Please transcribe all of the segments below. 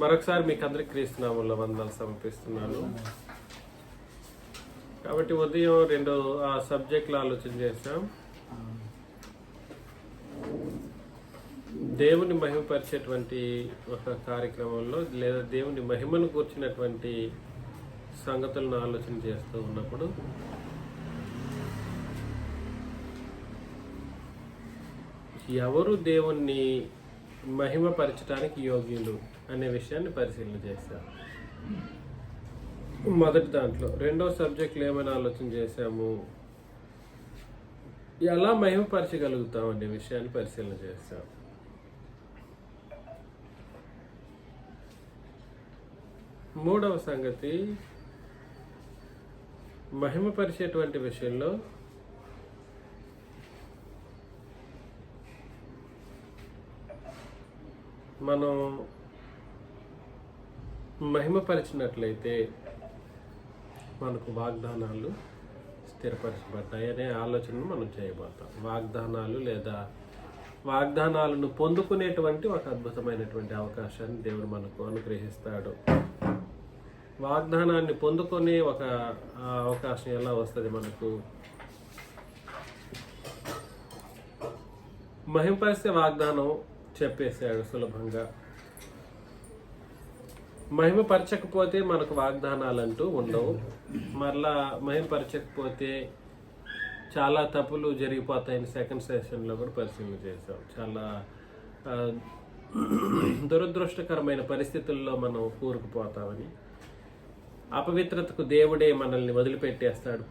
మరొకసారి మీకు అందరికి క్రీస్తు నామములో వందనాలు సమర్పిస్తున్నాను. కాబట్టి ఉదయం 2 సబ్జెక్టులు ఆలోచన చేశాం. దేవుని మహిమపరిచేటువంటి ఒక కార్యక్రమంలో లేదా దేవుని మహిమను కూర్చున్నటువంటి సంగతులను ఆలోచన చేస్తూ ఉన్నప్పుడు ఎవరు దేవుణ్ణి మహిమపరచడానికి యోగ్యులు అనే విషయాన్ని పరిశీలన చేశాం. మొదటి దాంట్లో 2వ సబ్జెక్టులు ఏమైనా ఆలోచన చేశాము, ఎలా మహిమపరచగలుగుతాం అనే విషయాన్ని పరిశీలన చేశాం. మూడవ సంగతి, మహిమపరిచేటువంటి విషయంలో మనం మహిమపరిచినట్లయితే మనకు వాగ్దానాలు స్థిరపరచబడ్డాయి అనే ఆలోచనను మనం చేయబోతాం. వాగ్దానాలు లేదా వాగ్దానాలను పొందుకునేటువంటి ఒక అద్భుతమైనటువంటి అవకాశాన్ని దేవుడు మనకు అనుగ్రహిస్తాడు. వాగ్దానాన్ని పొందుకునే ఒక అవకాశం ఎలా వస్తుంది మనకు? మహిమపరిస్తే వాగ్దానం చెప్పేశాడు సులభంగా. మహిమపరచకపోతే మనకు వాగ్దానాలు అంటూ ఉండవు. మరలా మహిమపరచకపోతే చాలా తప్పులు జరిగిపోతాయని సెకండ్ సెషన్లో కూడా పరిశీలన చేసాం. చాలా దురదృష్టకరమైన పరిస్థితుల్లో మనం కూరుకుపోతామని, అపవిత్రతకు దేవుడే మనల్ని వదిలిపెట్టేస్తాడు,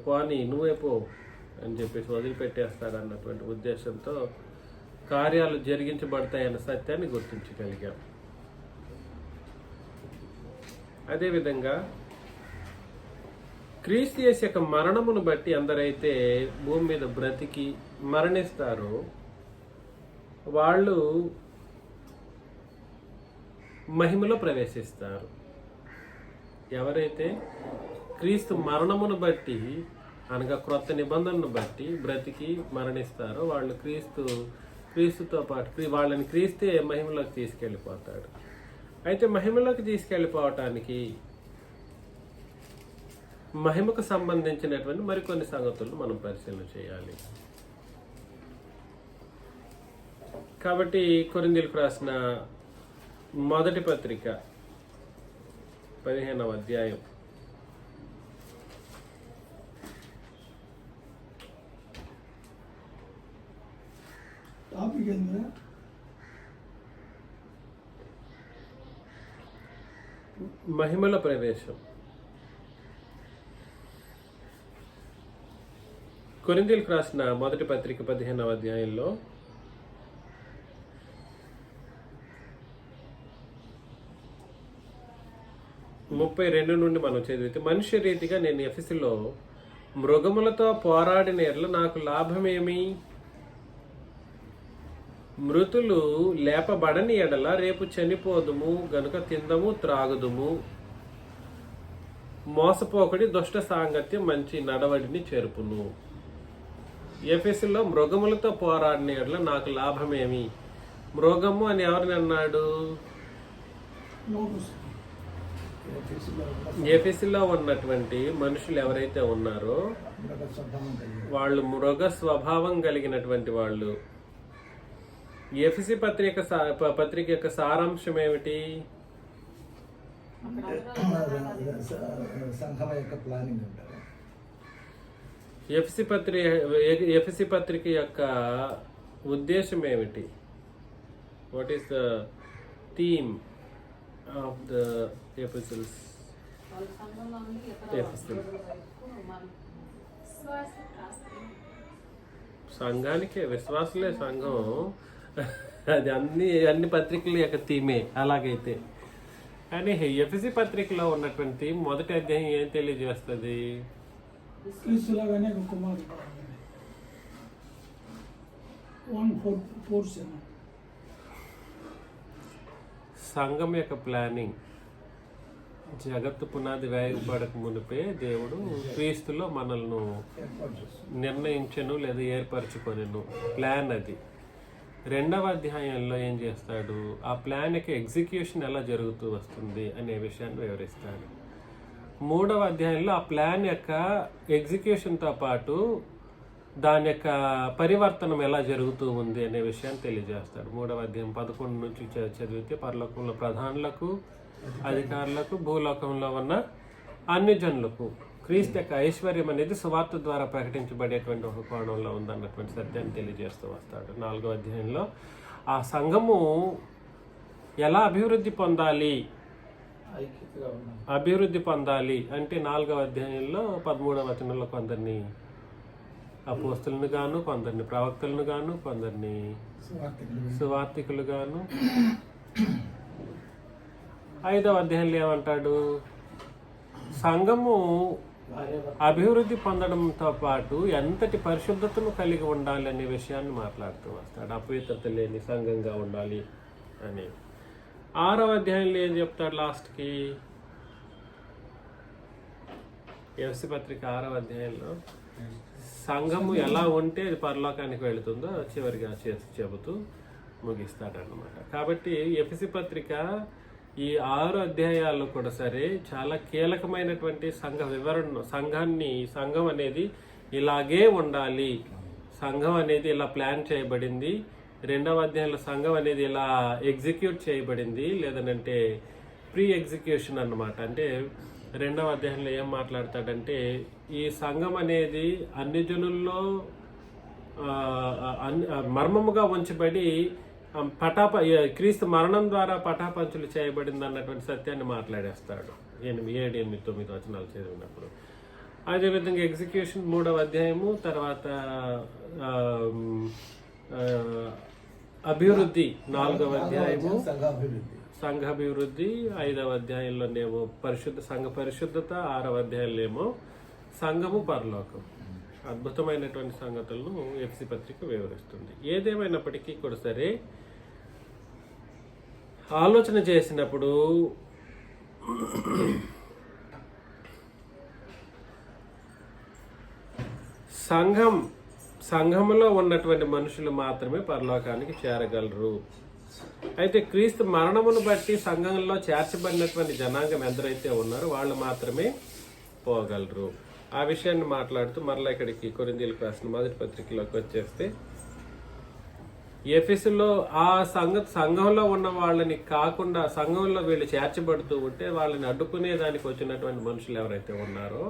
పోని నువ్వే పో అని చెప్పేసి వదిలిపెట్టేస్తాడు అన్నటువంటి ఉద్దేశంతో కార్యాలు జరిగించబడతాయన్న సత్యాన్ని గుర్తించగలిగాం. అదేవిధంగా క్రీస్తు యేసు యొక్క మరణమును బట్టి అందరైతే భూమి మీద బ్రతికి మరణిస్తారో వాళ్ళు మహిమలో ప్రవేశిస్తారు. ఎవరైతే క్రీస్తు మరణమును బట్టి అనగా క్రొత్త నిబంధనను బట్టి బ్రతికి మరణిస్తారో వాళ్ళు క్రీస్తుతో పాటు వాళ్ళని క్రీస్తే మహిమలోకి తీసుకెళ్ళిపోతాడు. అయితే మహిమలోకి తీసుకెళ్ళిపోవటానికి మహిమకు సంబంధించినటువంటి మరికొన్ని సంగతులను మనం పరిశీలన చేయాలి. కాబట్టి కొరింథీయులకు రాసిన మొదటి పత్రిక 15వ అధ్యాయం మహిమల ప్రవేశం. కొరింథీయులకు రాసిన మొదటి పత్రిక 15వ అధ్యాయంలో 32 నుండి మనం చదివితే, మనుష్య రీతిగా నేను ఎఫెసులో మృగములతో పోరాడిన ఎడల నాకు లాభమేమి? మృతులు లేపబడని ఎడల రేపు చనిపోదుము గనుక తిందము త్రాగుదుము. మోసపోకడి దుష్ట సాంగత్యం మంచి నడవడిని చేర్పును. ఎఫెసులో మృగములతో పోరాడిన ఎడల నాకు లాభమేమి? మృగము అని ఎవరిని అన్నాడు? ఎఫెసులో ఉన్నటువంటి మనుషులు ఎవరైతే ఉన్నారో వాళ్ళు మృగ స్వభావం కలిగినటువంటి వాళ్ళు. ఎఫెసీ పత్రిక యొక్క సారాంశం ఏమిటి? ఎఫెసీ పత్రిక యొక్క ఉద్దేశం ఏమిటి? What is the theme of the episodes? సంఘానికే, విశ్వాసులే సంఘం. అది అన్ని పత్రికల యొక్క థీమే అలాగైతే. కానీ ఎఫెసీ పత్రికలో ఉన్నటువంటి థీమ్ మొదటి అధ్యాయం ఏం తెలియజేస్తుంది? సంఘం యొక్క ప్లానింగ్. జగత్తు పునాది వేయబడక మునిపే దేవుడు క్రీస్తులో మనల్ని నిర్ణయించను లేదా ఏర్పరచుకొనెను. ప్లాన్ అది. రెండవ అధ్యాయంలో ఏం చేస్తాడు, ఆ ప్లాన్ యొక్క ఎగ్జిక్యూషన్ ఎలా జరుగుతూ వస్తుంది అనే విషయాన్ని వివరిస్తాడు. మూడవ అధ్యాయంలో ఆ ప్లాన్ యొక్క ఎగ్జిక్యూషన్తో పాటు దాని యొక్క పరివర్తనం ఎలా జరుగుతూ ఉంది అనే విషయాన్ని తెలియజేస్తాడు. మూడవ అధ్యాయం 11 నుంచి చదివితే పరలోకంలో ప్రధానులకు, అధికారులకు, భూలోకంలో ఉన్న అన్ని జనులకు క్రీస్తు యొక్క ఐశ్వర్యం అనేది సువార్త ద్వారా ప్రకటించబడేటువంటి ఒక కోణంలో ఉందన్నటువంటి సత్యాన్ని తెలియజేస్తూ వస్తాడు. 4వ అధ్యాయంలో ఆ సంఘము ఎలా అభివృద్ధి పొందాలి అంటే 4వ అధ్యాయంలో 13వ వచనంలో కొందరిని అపోస్తులను గాను, కొందరిని ప్రవక్తలను గాను, కొందరిని సువార్తికులు గాను. 5వ అధ్యాయంలో ఏమంటాడు, సంఘము అభివృద్ధి పొందడంతో పాటు ఎంతటి పరిశుద్ధతను కలిగి ఉండాలి అనే విషయాన్ని మాట్లాడుతూ వస్తాడు. అపవిత్రత లేని సంఘంగా ఉండాలి అని. 6వ అధ్యాయంలో ఏం చెప్తాడు లాస్ట్కి, ఎఫెసీ పత్రిక 6వ అధ్యాయంలో సంఘము ఎలా ఉంటే అది పరలోకానికి వెళుతుందో చివరిగా చెబుతూ ముగిస్తాడనమాట. కాబట్టి ఎఫెసీ పత్రిక ఈ 6 అధ్యాయాల్లో కూడా సరే చాలా కీలకమైనటువంటి సంఘ వివరణ, సంఘం అనేది ఇలాగే ఉండాలి, సంఘం అనేది ఇలా ప్లాన్ చేయబడింది, 2వ అధ్యాయంలో సంఘం అనేది ఇలా ఎగ్జిక్యూట్ చేయబడింది, లేదనంటే ప్రీ ఎగ్జిక్యూషన్ అన్నమాట. అంటే 2వ అధ్యాయంలో ఏం మాట్లాడతాడంటే ఈ సంఘం అనేది అన్ని జనుల్లో మర్మముగా ఉంచబడి క్రీస్తు మరణం ద్వారా పటాపంచులు చేయబడింది అన్నటువంటి సత్యాన్ని మాట్లాడేస్తాడు 7, 8, 9 వచనాలు చదివినప్పుడు. అదేవిధంగా ఎగ్జిక్యూషన్ 3వ అధ్యాయము, తర్వాత అభివృద్ధి 4వ అధ్యాయము, సంఘాభివృద్ధి 5వ అధ్యాయంలోనేమో సంఘ పరిశుద్ధత, 6వ అధ్యాయంలో ఏమో సంఘము పరలోకం. అద్భుతమైనటువంటి సంగతులను ఎఫెసీ పత్రిక వివరిస్తుంది. ఏదేమైనప్పటికీ కూడా సరే ఆలోచన చేసినప్పుడు సంఘములో ఉన్నటువంటి మనుషులు మాత్రమే పరలోకానికి చేరగలరు. అయితే క్రీస్తు మరణమును బట్టి సంఘంలో చేర్చబడినటువంటి జనాంగం ఎందరైతే ఉన్నారో వాళ్ళు మాత్రమే పోగలరు. ఆ విషయాన్ని మాట్లాడుతూ మరలా ఇక్కడికి కొరింథీయులకు రాసిన 1వ పత్రికలోకి వచ్చేస్తే, ఎఫెసులో ఆ సంఘంలో ఉన్న వాళ్ళని కాకుండా సంఘంలో వీళ్ళు చేర్చబడుతూ ఉంటే వాళ్ళని అడ్డుకునే దానికి వచ్చినటువంటి మనుషులు ఎవరైతే ఉన్నారో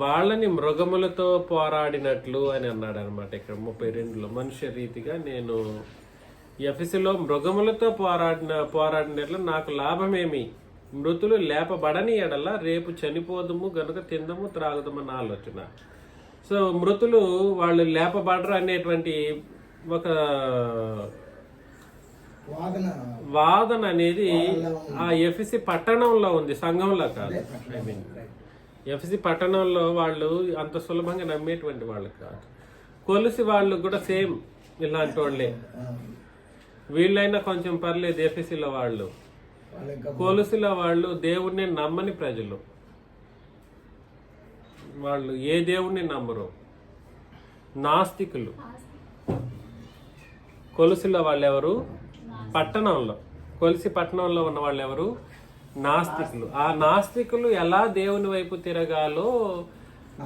వాళ్ళని మృగములతో పోరాడినట్లు అని అన్నాడు అనమాట. ఇక్కడ 32లో మనుష్య రీతిగా నేను ఎఫెసులో మృగములతో పోరాడినట్లు నాకు లాభమేమి, మృతులు లేపబడని ఎడల రేపు చనిపోదుము గనుక తిందము త్రాగుదమన్న ఆలోచన. సో మృతులు వాళ్ళు లేపబడరు అనేటువంటి ఒక వాదన అనేది ఆ ఎఫెసీ పట్టణంలో ఉంది, సంఘంలో కాదు. ఐ మీన్ ఎఫెసీ పట్టణంలో వాళ్ళు అంత సులభంగా నమ్మేటువంటి వాళ్ళు కాదు. కొలిసి వాళ్ళు కూడా సేమ్ ఇలాంటి వాళ్ళే. వీళ్ళైనా కొంచెం పర్లేదు. ఎఫెసీలో వాళ్ళు, కొలుసుల వాళ్ళు దేవుణ్ణి నమ్మని ప్రజలు. వాళ్ళు ఏ దేవుణ్ణి నమ్మరు, నాస్తికులు. కొలుసుల వాళ్ళు ఎవరు? పట్టణంలో, కొలిసి పట్టణంలో ఉన్న వాళ్ళు ఎవరు? నాస్తికులు. ఆ నాస్తికులు ఎలా దేవుని వైపు తిరగాలో,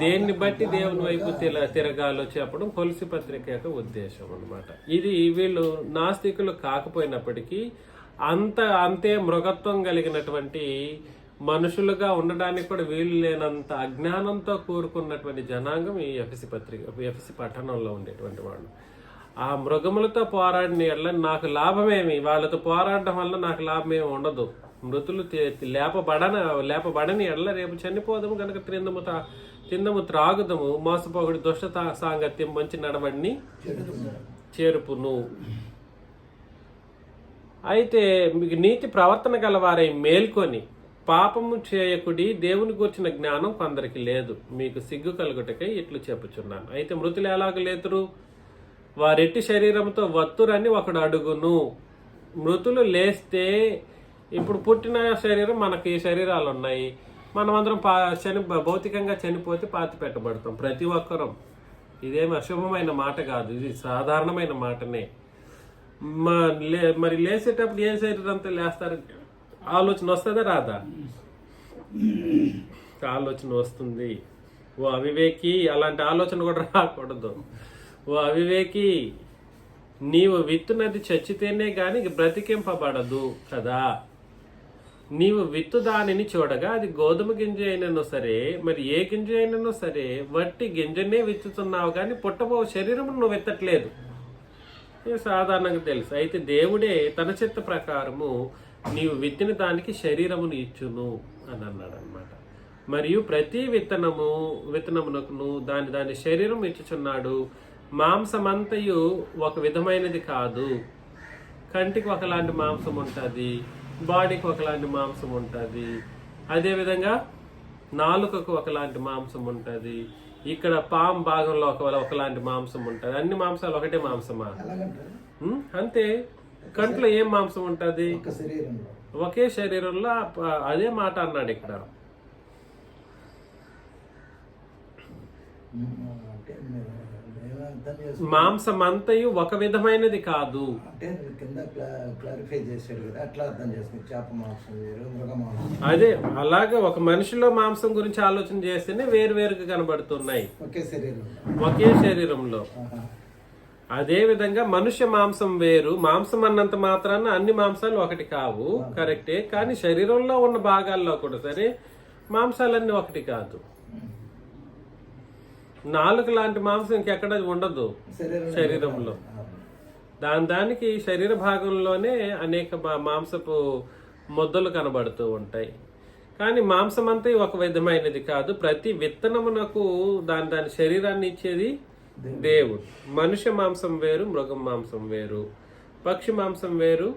దేన్ని బట్టి దేవుని వైపు తిరగాలో చెప్పడం కొలిసి పత్రిక యొక్క ఉద్దేశం అన్నమాట. ఇది వీళ్ళు నాస్తికులు కాకపోయినప్పటికీ అంతే మృగత్వం కలిగినటువంటి మనుషులుగా ఉండడానికి కూడా వీలు లేనంత అజ్ఞానంతో కూరుకున్నటువంటి జనాంగం ఈ ఎఫెసీ పట్టణంలో ఉండేటువంటి వాళ్ళు. ఆ మృగములతో పోరాడిన ఎడల నాకు లాభమేమి, వాళ్ళతో పోరాడడం వల్ల నాకు లాభమేమి ఉండదు. మృతులు లేపబడని ఎడల రేపు చనిపోదము కనుక తిందము త్రాగుదము, మోసపోగుడి దుష్ట సాంగత్యం మంచి నడవడిని చేరుపును. అయితే మీకు నీతి ప్రవర్తన గలవారై మేల్కొని పాపము చేయకుడి, దేవుని గూర్చిన జ్ఞానం కొందరికి లేదు, మీకు సిగ్గు కలుగుటకై ఇట్లు చెప్పుచున్నాను. అయితే మృతులు ఎలాగ లేతురు, వారెట్టి శరీరంతో వత్తురని ఒకడు అడుగును. మృతులు లేస్తే, ఇప్పుడు పుట్టిన శరీరం మనకి ఈ శరీరాలు ఉన్నాయి, మనమందరం భౌతికంగా చనిపోతే పాతి పెట్టబడతాం ప్రతి ఒక్కరం. ఇదేమి అశుభమైన మాట కాదు, ఇది సాధారణమైన మాటనే. మరి లేచేటప్పుడు ఏ శరీరంతో లేస్తారు? ఆలోచన వస్తుందా రాదా? ఆలోచన వస్తుంది. ఓ అవివేకి, అలాంటి ఆలోచన కూడా రాకూడదు. ఓ అవివేకి, నీవు విత్తునది చచ్చితేనే గాని బ్రతికింపబడదు కదా. నీవు విత్తు దానిని చూడగా అది గోధుమ గింజ అయినను సరే, మరి ఏ గింజ అయినను సరే, వట్టి గింజనే విత్తుతున్నావు కానీ పుట్టబో శరీరం నువ్వు విత్తట్లేదు. ఇది సాధారణంగా తెలుసు. అయితే దేవుడే తన చిత్త ప్రకారము నీవు విత్తిన దానికి శరీరమును ఇచ్చును అని అన్నాడు అనమాట. మరియు ప్రతి విత్తనమునకును దాని శరీరం ఇచ్చుచున్నాడు. మాంసమంతయు ఒక విధమైనది కాదు. కంటికి ఒకలాంటి మాంసం ఉంటుంది, బాడీకి ఒకలాంటి మాంసం ఉంటుంది, అదేవిధంగా నాలుకకు ఒకలాంటి మాంసం ఉంటుంది, ఇక్కడ పామ్ భాగంలో ఒకలాంటి మాంసం ఉంటుంది. అన్ని మాంసాలు ఒకటే మాంసమా? అంతే. కంట్లో ఏం మాంసం ఉంటుంది? ఒకే శరీరంలో. అదే మాట అన్నాడు ఇక్కడ. మాంసమంతయు ఒక విధమైనది కాదు. అదే అలాగే ఒక మనిషిలో మాంసం గురించి ఆలోచన చేస్తేనే వేరుగా కనబడుతున్నాయి ఒకే శరీరంలో. అదే విధంగా మనుష్య మాంసం వేరు. మాంసం అన్నంత మాత్రాన అన్ని మాంసాలు ఒకటి కావు, కరెక్టే. కానీ శరీరంలో ఉన్న భాగాల్లో కూడా సరే మాంసాలన్నీ ఒకటి కాదు. నాలుగు లాంటి మాంసం ఇంకెక్కడ ఉండదు శరీరంలో. దానికి శరీర భాగంలోనే అనేక మాంసపు ముద్దలు కనబడుతూ ఉంటాయి. కానీ మాంసం అంతా ఒక విధమైనది కాదు. ప్రతి విత్తనమునకు దాని శరీరాన్ని ఇచ్చేది దేవుడు. మనుష్య మాంసం వేరు, మృగం మాంసం వేరు, పక్షి మాంసం వేరు,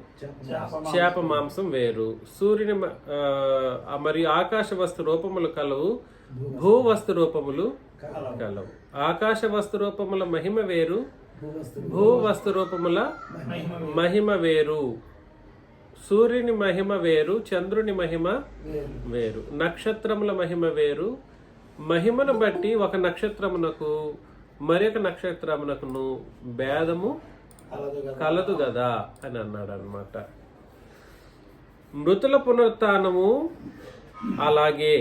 చేప మాంసం వేరు. సూర్యుని మరియు ఆకాశ వస్తు రూపములు కలవు, భూ వస్తు రూపములు కలవు. ఆకాశ వస్తు రూపముల మహిమ వేరు, భూ వస్తు రూపముల మహిమ వేరు. సూర్యుని మహిమ వేరు, చంద్రుని మహిమ వేరు, నక్షత్రముల మహిమ వేరు. మహిమను బట్టి ఒక నక్షత్రమునకు మరొక నక్షత్రమునకును భేదము కలదు కదా అని అన్నాడు అనమాట. మృతుల పునరుత్థానము అలాగే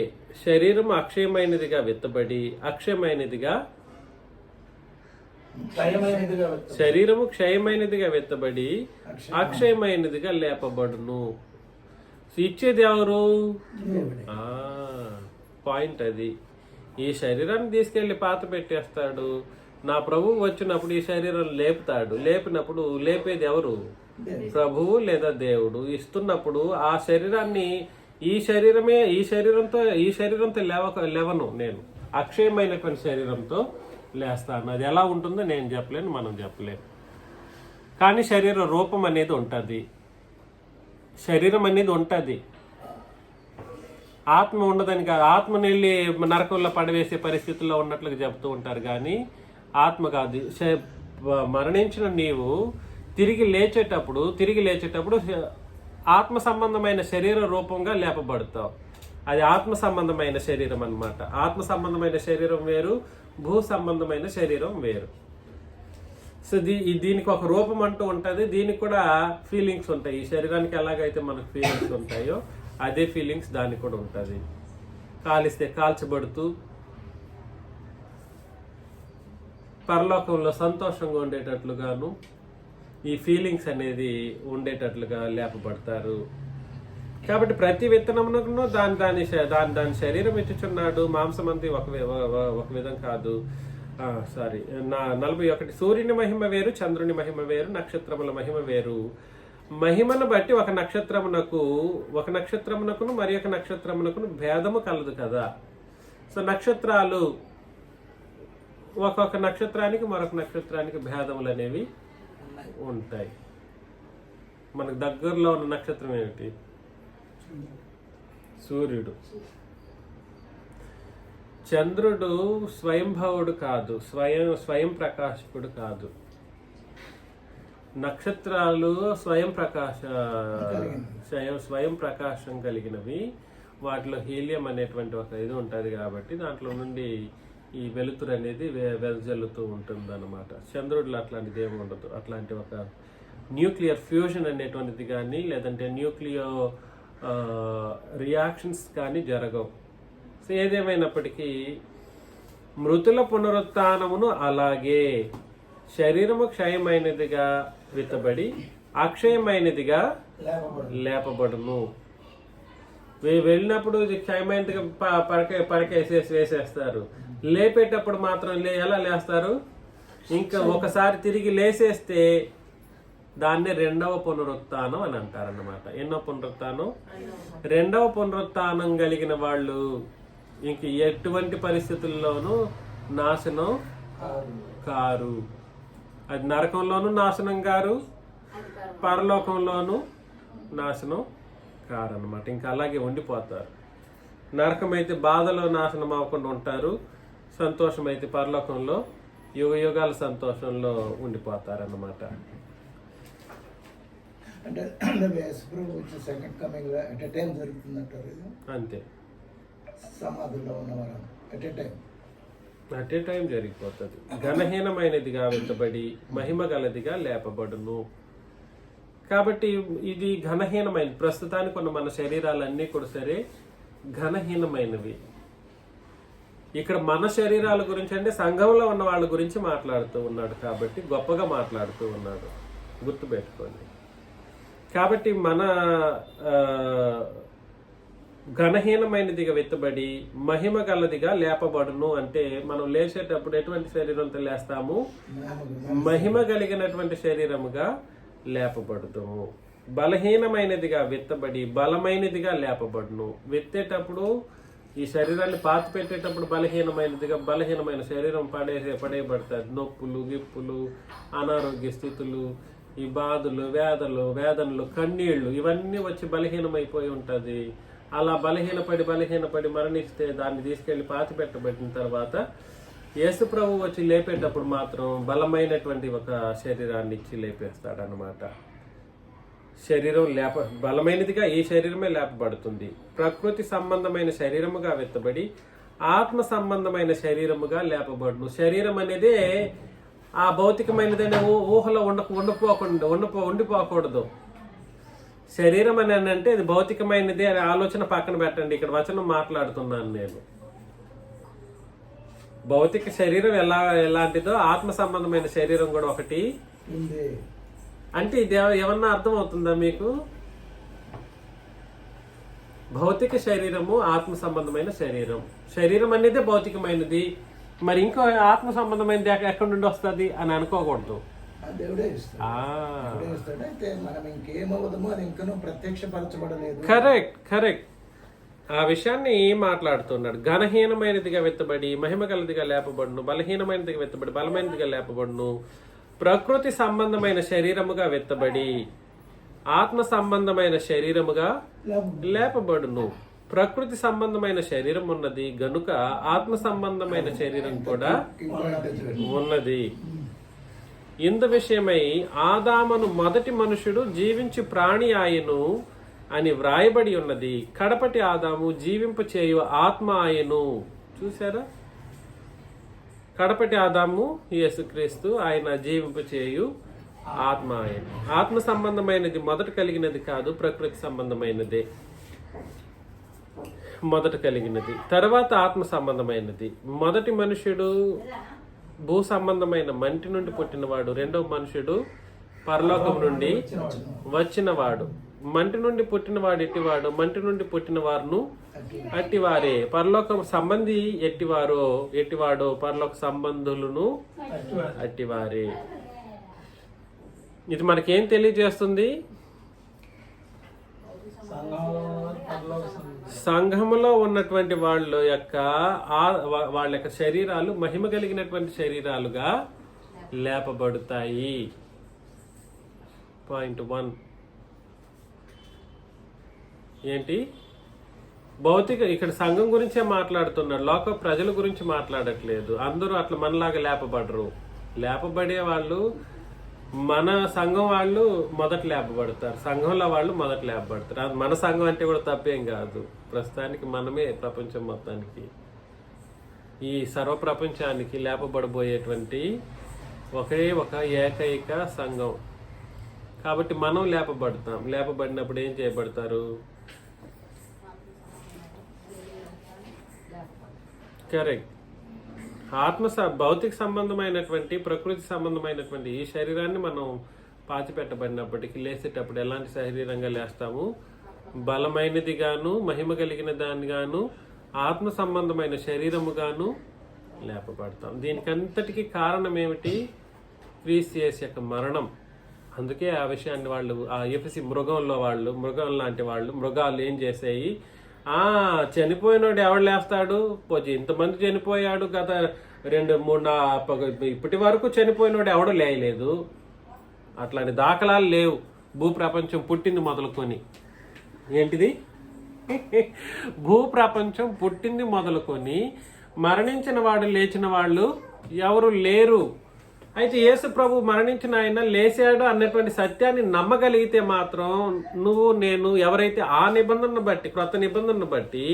శరీరం అక్షయమైనదిగా విత్తబడి అక్షయమైనదిగా, శరీరము క్షయమైనదిగా విత్తబడి అక్షయమైనదిగా లేపబడును. ఇచ్చేది ఎవరు? పాయింట్ అది. ఈ శరీరాన్ని తీసుకెళ్లి పాత పెట్టేస్తాడు. నా ప్రభువు వచ్చినప్పుడు ఈ శరీరం లేపుతాడు. లేపినప్పుడు లేపేది ఎవరు? ప్రభువు లేదా దేవుడు. ఇస్తున్నప్పుడు ఆ శరీరాన్ని ఈ శరీరంతో లేవను నేను, అక్షయమైనటువంటి శరీరంతో లేస్తాను. అది ఎలా ఉంటుందో నేను చెప్పలేను, మనం చెప్పలేము. కానీ శరీర రూపం అనేది ఉంటుంది, శరీరం అనేది ఉంటుంది. ఆత్మ ఉండదని కాదు. ఆత్మని వెళ్ళి నరకంలో పడవేసే పరిస్థితుల్లో ఉన్నట్లుగా చెప్తూ ఉంటారు, కానీ ఆత్మ కాదు. మరణించిన నీవు తిరిగి లేచేటప్పుడు ఆత్మ సంబంధమైన శరీర రూపంగా లేపబడతావు. అది ఆత్మ సంబంధమైన శరీరం అన్నమాట. ఆత్మ సంబంధమైన శరీరం వేరు, భూ సంబంధమైన శరీరం వేరు. సో దీనికి ఒక రూపం అంటూ ఉంటుంది, దీనికి కూడా ఫీలింగ్స్ ఉంటాయి. ఈ శరీరానికి ఎలాగైతే మనకు ఫీలింగ్స్ ఉంటాయో అదే ఫీలింగ్స్ దానికి కూడా ఉంటుంది. కాలిస్తే కాల్చబడుతూ పరలోకంలో సంతోషంగా ఉండేటట్లుగాను ఈ ఫీలింగ్స్ అనేది ఉండేటట్లుగా లేపబడతారు. కాబట్టి ప్రతి విత్తనమునకును దాని శరీరం ఇచ్చుచున్నాడు. మాంసం అంతా ఒక విధం కాదు. 41. సూర్యుని మహిమ వేరు, చంద్రుని మహిమ వేరు, నక్షత్రముల మహిమ వేరు. మహిమను బట్టి ఒక నక్షత్రమునకును మరి ఒక నక్షత్రమునకును భేదము కలదు కదా. సో నక్షత్రాలు ఒక్కొక్క నక్షత్రానికి మరొక నక్షత్రానికి భేదములు అనేవి ఉంటాయి. మనకు దగ్గరలో ఉన్న నక్షత్రం ఏమిటి? సూర్యుడు. చంద్రుడు స్వయంభావుడు కాదు, స్వయం ప్రకాశకుడు కాదు. నక్షత్రాలు స్వయం ప్రకాశం కలిగినవి. వాటిలో హీలియం అనేటువంటి ఒక ఇది ఉంటుంది కాబట్టి దాంట్లో నుండి ఈ వెలుతురు అనేది వెదజల్లుతూ ఉంటుంది అన్నమాట. చంద్రుడిలో అట్లాంటిది ఏమి ఉండదు. అట్లాంటి ఒక న్యూక్లియర్ ఫ్యూజన్ అనేటువంటిది కానీ లేదంటే న్యూక్లియర్ రియాక్షన్స్ కానీ జరగవు. సో ఏదేమైనప్పటికీ మృతుల పునరుత్థానమును అలాగే శరీరము క్షయమైనదిగా విత్తబడి అక్షయమైనదిగా లేపబడును. వెళ్ళినప్పుడు ఇది క్షయమైనదిగా పరకేసేసి వేసేస్తారు. లేపేటప్పుడు మాత్రం ఎలా లేస్తారు? ఇంకా ఒకసారి తిరిగి లేసేస్తే దాన్ని రెండవ పునరుత్థానం అని అంటారన్నమాట. ఎన్నో పునరుత్థానం? రెండవ పునరుత్థానం కలిగిన వాళ్ళు ఇంక ఎటువంటి పరిస్థితుల్లోనూ నాశనం కారు. అది నరకంలోనూ నాశనం కారు, పరలోకంలోనూ నాశనం కారు అన్నమాట. ఇంకా అలాగే ఉండిపోతారు. నరకం అయితే బాధలో నాశనం అవ్వకుండా ఉంటారు, సంతోషం అయితే పరలోకంలో యుగ యుగాల సంతోషంలో ఉండిపోతారు అన్నమాట. అంటే second coming at a time జరుగుతుందంటారు. అంతే, సమాధుల్లో ఉన్నవారు అట్ ఏ టైం జరిగిపోతుంది. ఘనహీనమైనదిగా విత్తబడి మహిమ గలదిగా లేపబడును. కాబట్టి ఇది ఘనహీనమైన, ప్రస్తుతానికి ఉన్న మన శరీరాలన్నీ కూడా సరే ఘనహీనమైనవి. ఇక్కడ మన శరీరాల గురించి అంటే సంఘంలో ఉన్న వాళ్ళ గురించి మాట్లాడుతూ ఉన్నాడు కాబట్టి గొప్పగా మాట్లాడుతూ ఉన్నాడు, గుర్తుపెట్టుకోండి. కాబట్టి మన ఘనహీనమైనదిగా విత్తబడి మహిమ గలదిగా లేపబడును అంటే మనం లేచేటప్పుడు ఎటువంటి శరీరంతో లేస్తాము? మహిమ కలిగినటువంటి శరీరముగా లేపబడుతాము. బలహీనమైనదిగా విత్తబడి బలమైనదిగా లేపబడును. విత్తేటప్పుడు ఈ శరీరాన్ని పాతి పెట్టేటప్పుడు బలహీనమైన శరీరం పడేయబడుతుంది. నొప్పులు, గిప్పులు, అనారోగ్య స్థితులు, ఈ బాధలు, వేదనలు, కన్నీళ్లు ఇవన్నీ వచ్చి బలహీనమైపోయి ఉంటుంది. అలా బలహీనపడి మరణిస్తే దాన్ని తీసుకెళ్లి పాతి పెట్టబడిన తర్వాత యేసు ప్రభు వచ్చి లేపేటప్పుడు మాత్రం బలమైనటువంటి ఒక శరీరాన్ని ఇచ్చి లేపేస్తాడనమాట. శరీరం బలమైనదిగా ఈ శరీరమే లేపబడుతుంది. ప్రకృతి సంబంధమైన శరీరముగా విత్తబడి ఆత్మ సంబంధమైన శరీరముగా లేపబడును. శరీరం అనేది ఆ భౌతికమైనదనే ఊహలో ఉండిపోకూడదు. శరీరం అని అంటే ఇది భౌతికమైనది అనే ఆలోచన పక్కన పెట్టండి. ఇక్కడ వచనం మాట్లాడుతున్నాను నేను. భౌతిక శరీరం ఎలాంటిదో ఆత్మ సంబంధమైన శరీరం కూడా ఒకటి ఉంది. అంటే ఇది ఏమన్నా అర్థం అవుతుందా మీకు? భౌతిక శరీరము, ఆత్మ సంబంధమైన శరీరం అనేది భౌతికమైనది. మరి ఇంకో ఆత్మ సంబంధమైనది ఎక్కడి నుండి వస్తుంది అని అనుకోకూడదు. కరెక్ట్. ఆ విషయాన్ని మాట్లాడుతున్నాడు. ఘనహీనమైనదిగా విత్తబడి మహిమ గలదిగా లేపబడును, బలహీనమైనదిగా విత్తబడి బలమైనదిగా లేపబడును, ప్రకృతి సంబంధమైన శరీరముగా విత్తబడి ఆత్మ సంబంధమైన శరీరముగా లేపబడును. ప్రకృతి సంబంధమైన శరీరం ఉన్నది గనుక ఆత్మ సంబంధమైన శరీరం కూడా ఉన్నది. ఇందు విషయమై ఆదామును మొదటి మనుషుడు జీవించి ప్రాణి ఆయను అని వ్రాయబడి ఉన్నది. కడపటి ఆదాము జీవింపచేయు ఆత్మ ఆయను. చూసారా? కడపటి ఆదాము యేసుక్రీస్తు, ఆయన జీవింపచేయు ఆత్మ ఆయన. ఆత్మ సంబంధమైనది మొదట కలిగినది కాదు, ప్రకృతి సంబంధమైనదే మొదట కలిగినది, తర్వాత ఆత్మ సంబంధమైనది. మొదటి మనుషుడు భూ సంబంధమైన మంటి నుండి పుట్టినవాడు, రెండవ మనుషుడు పరలోకం నుండి వచ్చినవాడు. మంటి నుండి పుట్టినవాడు ఎట్టివాడు, మంటి నుండి పుట్టిన వారును అట్టివారే. పరలోక సంబంధి ఎట్టివాడో పరలోక సంబంధులను అట్టివారే. ఇది మనకేం తెలియజేస్తుంది? సంఘములో ఉన్నటువంటి వాళ్ళ యొక్క శరీరాలు మహిమ కలిగినటువంటి శరీరాలుగా లేపబడతాయి. పాయింట్ 1 ఏంటి? భౌతిక, ఇక్కడ సంఘం గురించే మాట్లాడుతున్నాడు, లోక ప్రజల గురించి మాట్లాడట్లేదు. అందరూ అట్లా మనలాగా లేపబడరు. లేపబడే వాళ్ళు మన సంఘం వాళ్ళు మొదట లేపబడతారు, సంఘంలో వాళ్ళు మొదట లేపబడతారు. అది మన సంఘం అంటే కూడా తప్పేం కాదు. ప్రస్తుతానికి మనమే ప్రపంచం మొత్తానికి, ఈ సర్వ ప్రపంచానికి లేపబడబోయేటువంటి ఒకే ఒక ఏకైక సంఘం. కాబట్టి మనం లేపబడతాం. లేపబడినప్పుడు ఏం చేయబడతారు? కరెక్ట్. భౌతిక సంబంధమైనటువంటి, ప్రకృతి సంబంధమైనటువంటి ఈ శరీరాన్ని మనం పాతిపెట్టబడినప్పటికీ లేచేటప్పుడు ఎలాంటి శరీరంగా లేస్తాము? బలమైనది గాను, మహిమ కలిగిన దాన్ని గాను, ఆత్మ సంబంధమైన శరీరము గాను లేపబడతాం. దీనికంతటికి కారణం ఏమిటి? క్రీస్తు యేసు యొక్క మరణం. అందుకే ఆ విషయాన్ని వాళ్ళు, ఆ ఎఫెసీ మృగం లాంటి వాళ్ళు, మృగాలు ఏం చేసాయి? చనిపోయినోడు ఎవడు లేస్తాడు? ఇంతమంది చనిపోయాడు, గత 2-3 ఇప్పటి వరకు చనిపోయినోడు ఎవడు లేయలేదు. అట్లాంటి దాఖలాలు లేవు భూప్రపంచం పుట్టింది మొదలుకొని. ఏంటిది? భూప్రపంచం పుట్టింది మొదలుకొని మరణించిన వాడు, లేచిన వాళ్ళు ఎవరు లేరు. అయితే యేసు ప్రభు మరణించిన ఆయన లేచాడు అన్నటువంటి సత్యాన్ని నమ్మగలిగితే మాత్రం నువ్వు, నేను, ఎవరైతే ఆ నిబంధనను బట్టి, క్రొత్త నిబంధనను బట్టి,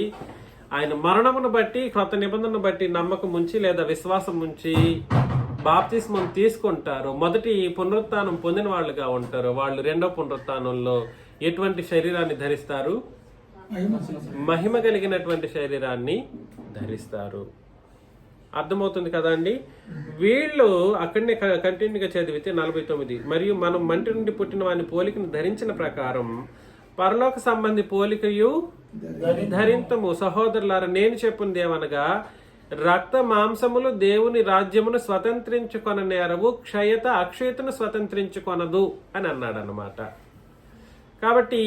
ఆయన మరణమును బట్టి, క్రొత్త నిబంధనను బట్టి నమ్మకం ఉంచి లేదా విశ్వాసం ఉంచి బాప్తిస్మం తీసుకుంటారు, మొదటి పునరుత్థానం పొందిన వాళ్ళుగా ఉంటారు. వాళ్ళు రెండో పునరుత్థానంలో ఎటువంటి శరీరాన్ని ధరిస్తారు? మహిమ కలిగినటువంటి శరీరాన్ని ధరిస్తారు. అర్థమవుతుంది కదా అండి? వీళ్ళు అక్కడనే కంటిన్యూగా చదివితే 49, మరియు మనం మంటి నుండి పుట్టిన వాని పోలికను ధరించిన ప్రకారం పరలోక సంబంధి పోలికయు ధరింతము. సహోదరులారా, నేను చెప్పుంది ఏమనగా, రక్త మాంసములు దేవుని రాజ్యమును స్వతంత్రించుకొన నేరవు, క్షయత అక్షయతను స్వతంత్రించుకొనదు అని అన్నాడు అన్నమాట. కాబట్టి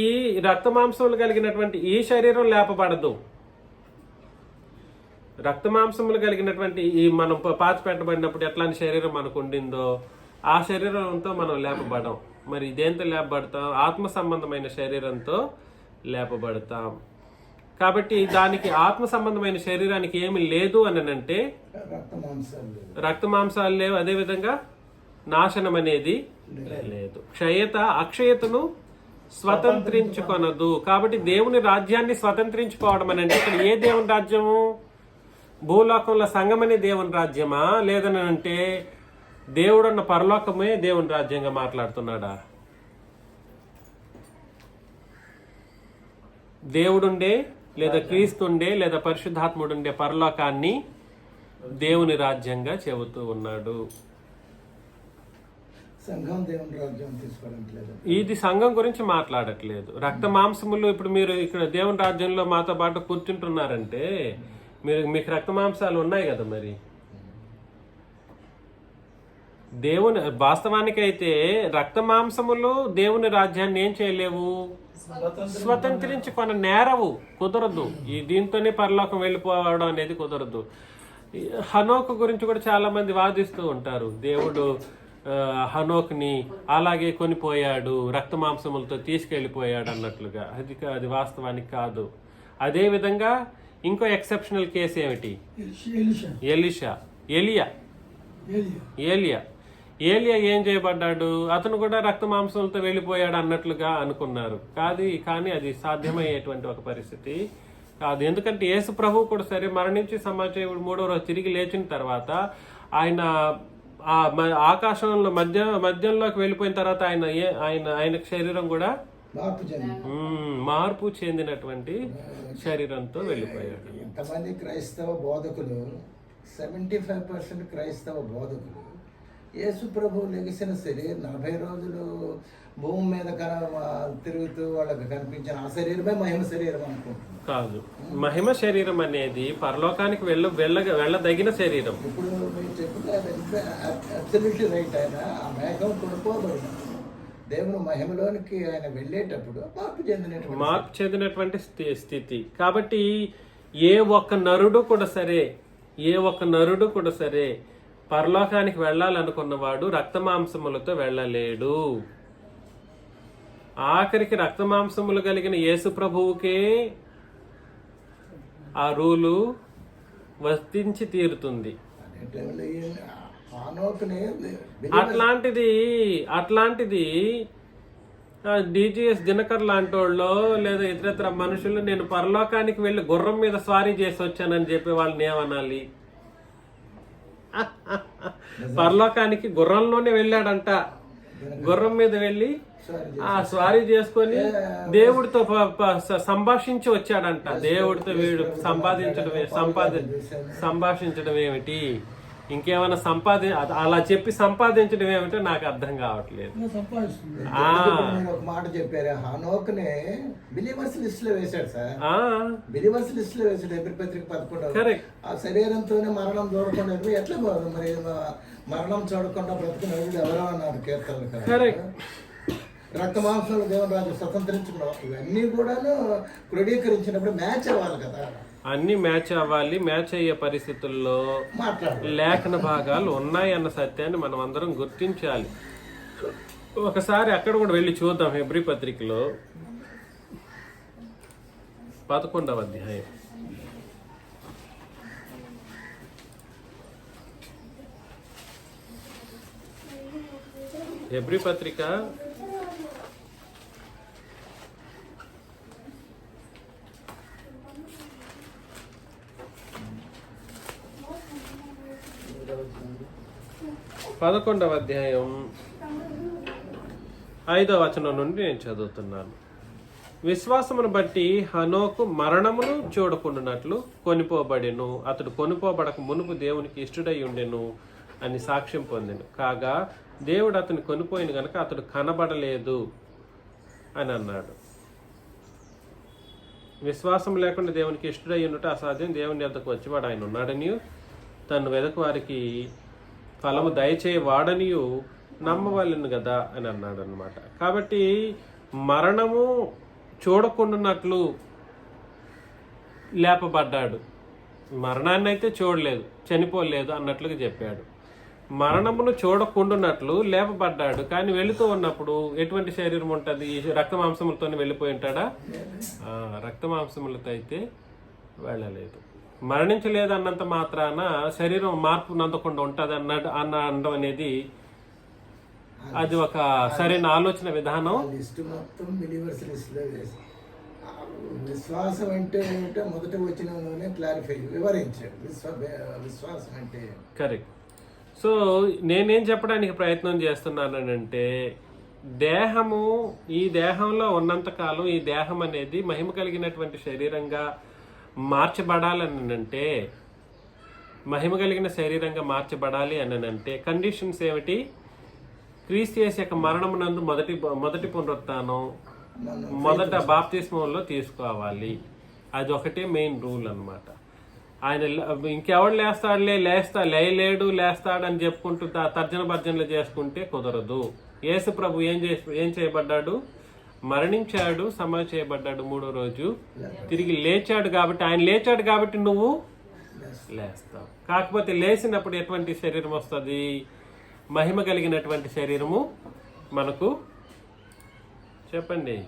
రక్త మాంసములు కలిగినటువంటి ఈ శరీరం లేపబడదు. రక్త మాంసములు కలిగినటువంటి ఈ మనం పాతి పెట్టబడినప్పుడు ఎట్లాంటి శరీరం మనకు ఉండిందో ఆ శరీరంతో మనం లేపబడం. మరి దేంతో లేపబడతాం? ఆత్మ సంబంధమైన శరీరంతో లేపబడతాం. కాబట్టి దానికి ఆత్మ సంబంధమైన శరీరానికి ఏమి లేదు అని అంటే రక్త మాంసాలు లేవు, అదేవిధంగా నాశనం అనేది లేదు. క్షయత అక్షయతను స్వతంత్రించుకొనదు. కాబట్టి దేవుని రాజ్యాన్ని స్వతంత్రించుకోవడం అని అంటే ఇక్కడ ఏ దేవుని రాజ్యము? భూలోకంలో సంఘమనే దేవుని రాజ్యమా, లేదని అంటే దేవుడున్న పరలోకమే దేవుని రాజ్యంగా మాట్లాడుతున్నాడా? దేవుడుండే లేదా క్రీస్తుండే లేదా పరిశుద్ధాత్ముడుండే పరలోకాన్ని దేవుని రాజ్యంగా చెబుతూ ఉన్నాడు. ఇది సంఘం గురించి మాట్లాడట్లేదు. రక్త మాంసములు ఇప్పుడు మీరు ఇక్కడ దేవుని రాజ్యంలో మాతో పాటు కూర్చుంటున్నారంటే మీకు రక్త మాంసాలు ఉన్నాయి కదా. మరి దేవుని వాస్తవానికైతే రక్త మాంసములు దేవుని రాజ్యాన్ని ఏం చేయలేవు, స్వతంత్రించుకొన నేరవు, కుదరదు. ఈ దీంతోనే పరలోకం వెళ్ళిపోవడం అనేది కుదరదు. హనోకు గురించి కూడా చాలా మంది వాదిస్తూ ఉంటారు. దేవుడు హనోక్ని అలాగే కొనిపోయాడు, రక్త మాంసములతో తీసుకెళ్లిపోయాడు అన్నట్లుగా. అది వాస్తవానికి కాదు. అదే విధంగా ఇంకో ఎక్సెప్షనల్ కేసు ఏమిటి? ఏలియా ఏం చేయబడ్డాడు? అతను కూడా రక్త మాంసంతో వెళ్ళిపోయాడు అన్నట్లుగా అనుకున్నారు. కానీ అది సాధ్యమయ్యేటువంటి ఒక పరిస్థితి కాదు. ఎందుకంటే యేసు ప్రభు కూడా సరే మరణించి సమాజం 3వ రోజు తిరిగి లేచిన తర్వాత ఆయన ఆకాశంలో మధ్యంలోకి వెళ్ళిపోయిన తర్వాత ఆయన శరీరం కూడా మార్పు చెందినటువంటి శరీరంతో వెళ్ళిపోయాడు. ఎంతమంది క్రైస్తవ బోధకులు, 75% క్రైస్తవ బోధకులు యేసు ప్రభు లెగిసిన శరీరం 40 రోజులు భూమి మీద తిరుగుతూ వాళ్ళకి కనిపించిన ఆ శరీరమే మహిమ శరీరం అనుకుంటున్నారు. కాదు, మహిమ శరీరం అనేది పరలోకానికి వెళ్ళదగిన శరీరం. ఇప్పుడు మీరు చెప్తే అబ్సల్యూట్లీ రైట్. ఆయన ఆ మేఘం కొనుక్కోబడిన దేవుని మహిమలోనికి ఆయన వెళ్ళేటప్పుడు మార్పు చెందినటువంటి స్థితి. కాబట్టి ఏ ఒక్క నరుడు కూడా సరే పరలోకానికి వెళ్ళాలనుకున్నవాడు రక్తమాంసములతో వెళ్ళలేడు. ఆఖరికి రక్తమాంసములు కలిగిన యేసు ప్రభువుకే ఆ రూలు వర్తించి తీరుతుంది. అట్లాంటిది డిజిఎస్ దినకర్ లాంటి వాళ్ళు లేదా ఇతరత్ర మనుషులు నేను పరలోకానికి వెళ్ళి గుర్రం మీద స్వారీ చేసి వచ్చానని చెప్పి వాళ్ళని ఏమనాలి? పరలోకానికి గుర్రంలోనే వెళ్ళాడంట. గుర్రం మీద వెళ్ళి స్వారీ చేసుకొని దేవుడితో సంభాషించి వచ్చాడంట. దేవుడితో వీడు సంభాషించడం ఏమిటి, ఇంకేమైనా అలా చెప్పి సంపాదించడం ఏమిటో నాకు అర్థం కావట్లేదు. ఒక మాట చెప్పారు, హనోక్ని బిలీవర్స్ లిస్ట్ లో వేశాడు సార్. బిలీవర్స్ లిస్ట్ లో వేసాడు ఎబ్రి పత్రిక 11. ఆ శరీరంతోనే మరణం చూడకుండా ఎట్లా మరి మరణం చూడకుండా బ్రతుకున్నాడు ఎవరో అన్నారు కీర్తనలు. రక్త మాంసాలు దేవుని రాజు స్వతంత్రించుకున్నాం. ఇవన్నీ కూడాను క్రోడీకరించినప్పుడు మ్యాచ్ అవ్వాలి కదా, అన్ని మ్యాచ్ అవ్వాలి. మ్యాచ్ అయ్యే పరిస్థితుల్లో లేఖన భాగాలు ఉన్నాయి అన్న సత్యాన్ని మనం అందరం గుర్తించాలి. ఒకసారి అక్కడ కూడా వెళ్ళి చూద్దాం. హెబ్రీ పత్రికలో 11వ అధ్యాయం. హెబ్రీ పత్రిక 11వ అధ్యాయం 5వ వచనం నుండి నేను చదువుతున్నాను. విశ్వాసమును బట్టి హనోకు మరణమును చూడకుండానట్లు కొనిపోబడెను. అతడు కొనిపోబడక మునుపు దేవునికి ఇష్టడై ఉండెను అని సాక్ష్యం పొందెను. కాగా దేవుడు అతను కొనిపోయిన గనుక అతడు కనబడలేదు అని అన్నాడు. విశ్వాసం లేకుండా దేవునికి ఇష్టడై ఉండుట అసాధ్యం. దేవుని యొద్దకు వచ్చేవాడు ఆయన ఉన్నాడని, తను వెదకు వారికి ఫలము దయచేయవాడనియు నమ్మవలను కదా అని అన్నాడు అనమాట. కాబట్టి మరణము చూడకుండానట్లు లేపబడ్డాడు. మరణాన్ని అయితే చూడలేదు, చనిపోలేదు అన్నట్లుగా చెప్పాడు. మరణమును చూడకుండానట్లు లేపబడ్డాడు. కానీ వెళుతూ ఉన్నప్పుడు ఎటువంటి శరీరం ఉంటుంది? రక్త మాంసములతో వెళ్ళిపోయి ఉంటాడా? రక్త మాంసములతో అయితే వెళ్ళలేదు. మరణించలేదు అన్నంత మాత్రాన శరీరం మార్పు నందకుండా ఉంటుంది అనడం అనేది అది ఒక సరైన ఆలోచన విధానం. విశ్వాసం అంటే మొదట వచ్చిన క్లారిఫై వివరించాడు. విశ్వాసం అంటే కరెక్ట్. సో నేనేం చెప్పడానికి ప్రయత్నం చేస్తున్నానంటే, దేహము, ఈ దేహంలో ఉన్నంతకాలం ఈ దేహం అనేది మహిమ కలిగినటువంటి శరీరంగా మార్చబడాలని అంటే, మహిమ కలిగిన శరీరంగా మార్చబడాలి అని అంటే కండిషన్స్ ఏమిటి? క్రీస్తు యేసు యొక్క మరణమునందు మొదటి పునరుత్థానం, మొదట బాప్తిస్మంలో తీసుకోవాలి. అది ఒకటే మెయిన్ రూల్ అన్నమాట. ఆయన ఇంకెవడు లేయలేడు లేస్తాడని చెప్పుకుంటూ తర్జన భర్జనలు చేసుకుంటే కుదరదు. యేసు ప్రభు ఏం చేయబడ్డాడు? మరణించాడు, సమాధి చేయబడ్డాడు, 3వ రోజు తిరిగి లేచాడు. కాబట్టి ఆయన లేచాడు కాబట్టి నువ్వు లేస్తావు. కాకపోతే లేచినప్పుడు ఎటువంటి శరీరం వస్తుంది? మహిమ కలిగినటువంటి శరీరము మనకు చెప్పండి,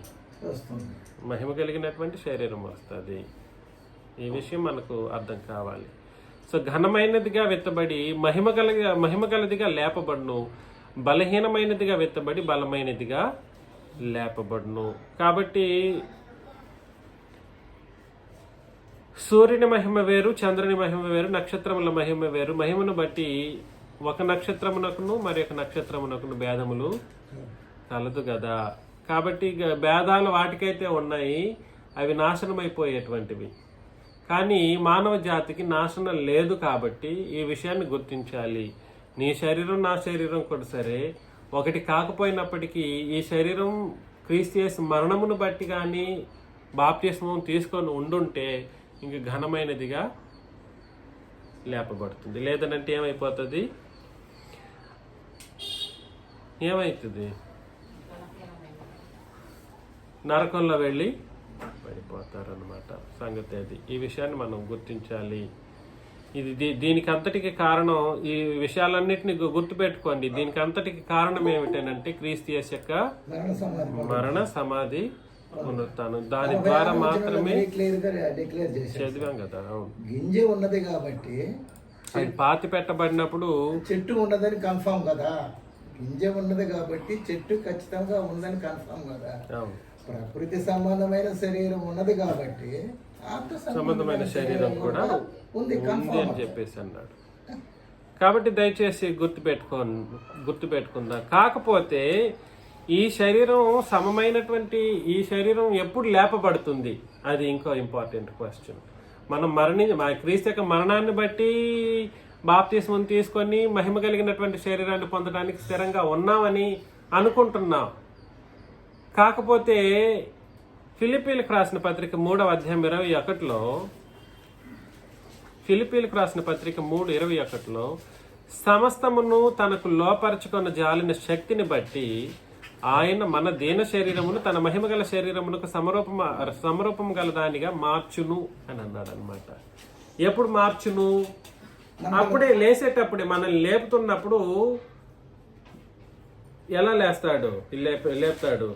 మహిమ కలిగినటువంటి శరీరం వస్తుంది. ఈ విషయం మనకు అర్థం కావాలి. సో ఘనమైనదిగా విత్తబడి మహిమ గలదిగా లేపబడును, బలహీనమైనదిగా విత్తబడి బలమైనదిగా లేపబడును. కాబట్టి సూర్యుని మహిమ వేరు, చంద్రుని మహిమ వేరు, నక్షత్రముల మహిమ వేరు. మహిమను బట్టి ఒక నక్షత్రమునకును మరి ఒక నక్షత్రమునకును భేదములు కలదు కదా. కాబట్టి భేదాలు వాటికైతే ఉన్నాయి, అవి నాశనం అయిపోయేటువంటివి. కానీ మానవ జాతికి నాశనం లేదు. కాబట్టి ఈ విషయాన్ని గుర్తించాలి. నీ శరీరం నా శరీరం కూడా సరే ఒకటి కాకపోయినప్పటికీ ఈ శరీరం క్రీస్తు యేసు మరణమును బట్టి కానీ బాప్తిస్మం తీసుకొని ఉండుంటే ఇంక ఘనమైనదిగా లేపబడుతుంది. లేదనంటే ఏమైపోతుంది? నరకంలో వెళ్ళి పడిపోతారన్నమాట. సంగతి అది. ఈ విషయాన్ని మనం గుర్తించాలి. దీనికి అంతటికి కారణం, ఈ విషయాలన్నిటిని గుర్తుపెట్టుకోండి. దీనికి అంతటికి కారణం ఏమిటంటే క్రీస్తు యేసు యొక్క మరణ, సమాధి, పునరుత్థానం. దాని ద్వారా మాత్రమే చదివాం కదా. గింజ ఉన్నది కాబట్టి పాతి పెట్టబడినప్పుడు చెట్టు ఉన్నదని కన్ఫామ్ కదా. గింజ ఉన్నది కాబట్టి చెట్టు ఖచ్చితంగా ఉందని కన్ఫామ్ కదా. ప్రకృతి సంబంధమైన శరీరం ఉన్నది కాబట్టి సంబంధమైన శరీరం కూడా ఉంది అని చెప్పేసి అన్నాడు. కాబట్టి దయచేసి గుర్తుపెట్టుకుందాం. కాకపోతే ఈ శరీరం సమమైనటువంటి ఈ శరీరం ఎప్పుడు లేపబడుతుంది, అది ఇంకో ఇంపార్టెంట్ క్వశ్చన్. మనం క్రీస్తు యొక్క మరణాన్ని బట్టి బాప్తిస్మం తీసుకొని మహిమ కలిగినటువంటి శరీరాన్ని పొందడానికి స్థిరంగా ఉన్నామని అనుకుంటున్నాం. కాకపోతే ఫిలిప్పీలకు రాసిన పత్రిక 3వ అధ్యాయం 21లో ఫిలిప్పీలకు రాసిన పత్రిక 3:21లో సమస్తమును తనకు లోపరుచుకున్న జాలిన శక్తిని బట్టి ఆయన మన దీన శరీరమును తన మహిమగల శరీరమునకు సమరూపము గల దానిగా మార్చును అని అన్నాడు అనమాట. ఎప్పుడు మార్చును? అప్పుడే లేసేటప్పుడే, మనల్ని లేపుతున్నప్పుడు ఎలా లేస్తాడు? లేపుతాడు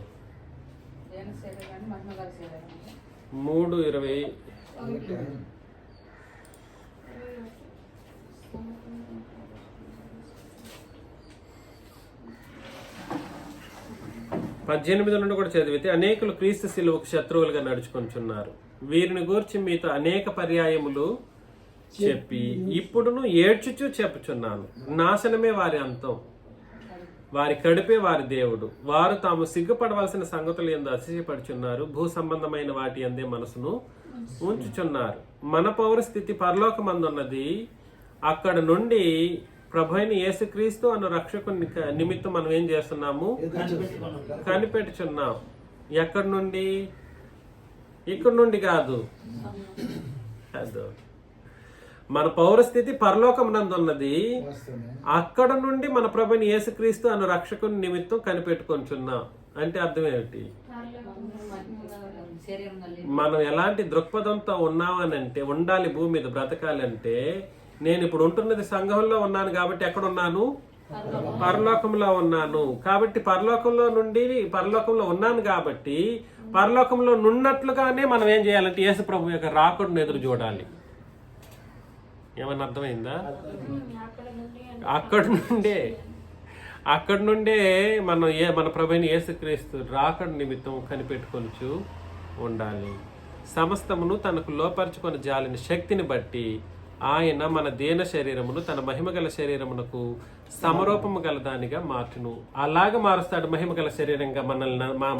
3:20 18 నుండి కూడా చదివితే, అనేకులు క్రీస్తు శిలువకు శత్రువులుగా నడుచుకొంచున్నారు. వీరిని గూర్చి మీతో అనేక పర్యాయములు చెప్పి ఇప్పుడును ఏడ్చుచూ చెప్పుచున్నాను, నాశనమే వారి అంతం, వారి కడుపే వారి దేవుడు. వారు తాము సిగ్గుపడవలసిన సంగతులు యందు అతిశయపడుచున్నారు, భూ సంబంధమైన వాటి అందే మనసును ఉంచుచున్నారు. మన పౌరస్థితి పరలోకమందున్నది, అక్కడ నుండి ప్రభు అయిన యేసుక్రీస్తు అను రక్షకుని నిమిత్తం మనం ఏం చేస్తున్నాము? కనిపెట్టుచున్నాం. ఎక్కడి నుండి? ఇక్కడ నుండి కాదు. మన పౌరస్థితి పరలోకమునందున్నది, అక్కడ నుండి మన ప్రభుని యేసుక్రీస్తు అను రక్షకుని నిమిత్తం కనిపెట్టుకొంచున్నాం. అంటే అర్థం ఏమిటి? మనం ఎలాంటి దృక్పథంతో ఉన్నామనంటే, ఉండాలి భూమి మీద బ్రతకాలంటే, నేను ఇప్పుడు ఉంటున్నది సంఘంలో ఉన్నాను కాబట్టి ఎక్కడ ఉన్నాను? పరలోకంలో ఉన్నాను. కాబట్టి పరలోకంలో ఉన్నాను కాబట్టి పరలోకంలో నున్నట్లుగానే మనం ఏం చేయాలంటే యేసు ప్రభు యొక్క రాకడను ఎదురు చూడాలి. ఏమన్నా అర్థమైందా? అక్కడి నుండే మన ప్రభుని యేసుక్రీస్తు రాకడ నిమిత్తం కనిపెట్టుకొనుచు ఉండాలి. సమస్తమును తనకు లోపరుచుకొని జాలిన శక్తిని బట్టి ఆయన మన దీన శరీరమును తన మహిమగల శరీరమునకు సమరూపము గల దానిగా మార్చును. అలాగే మారుస్తాడు మహిమగల శరీరంగా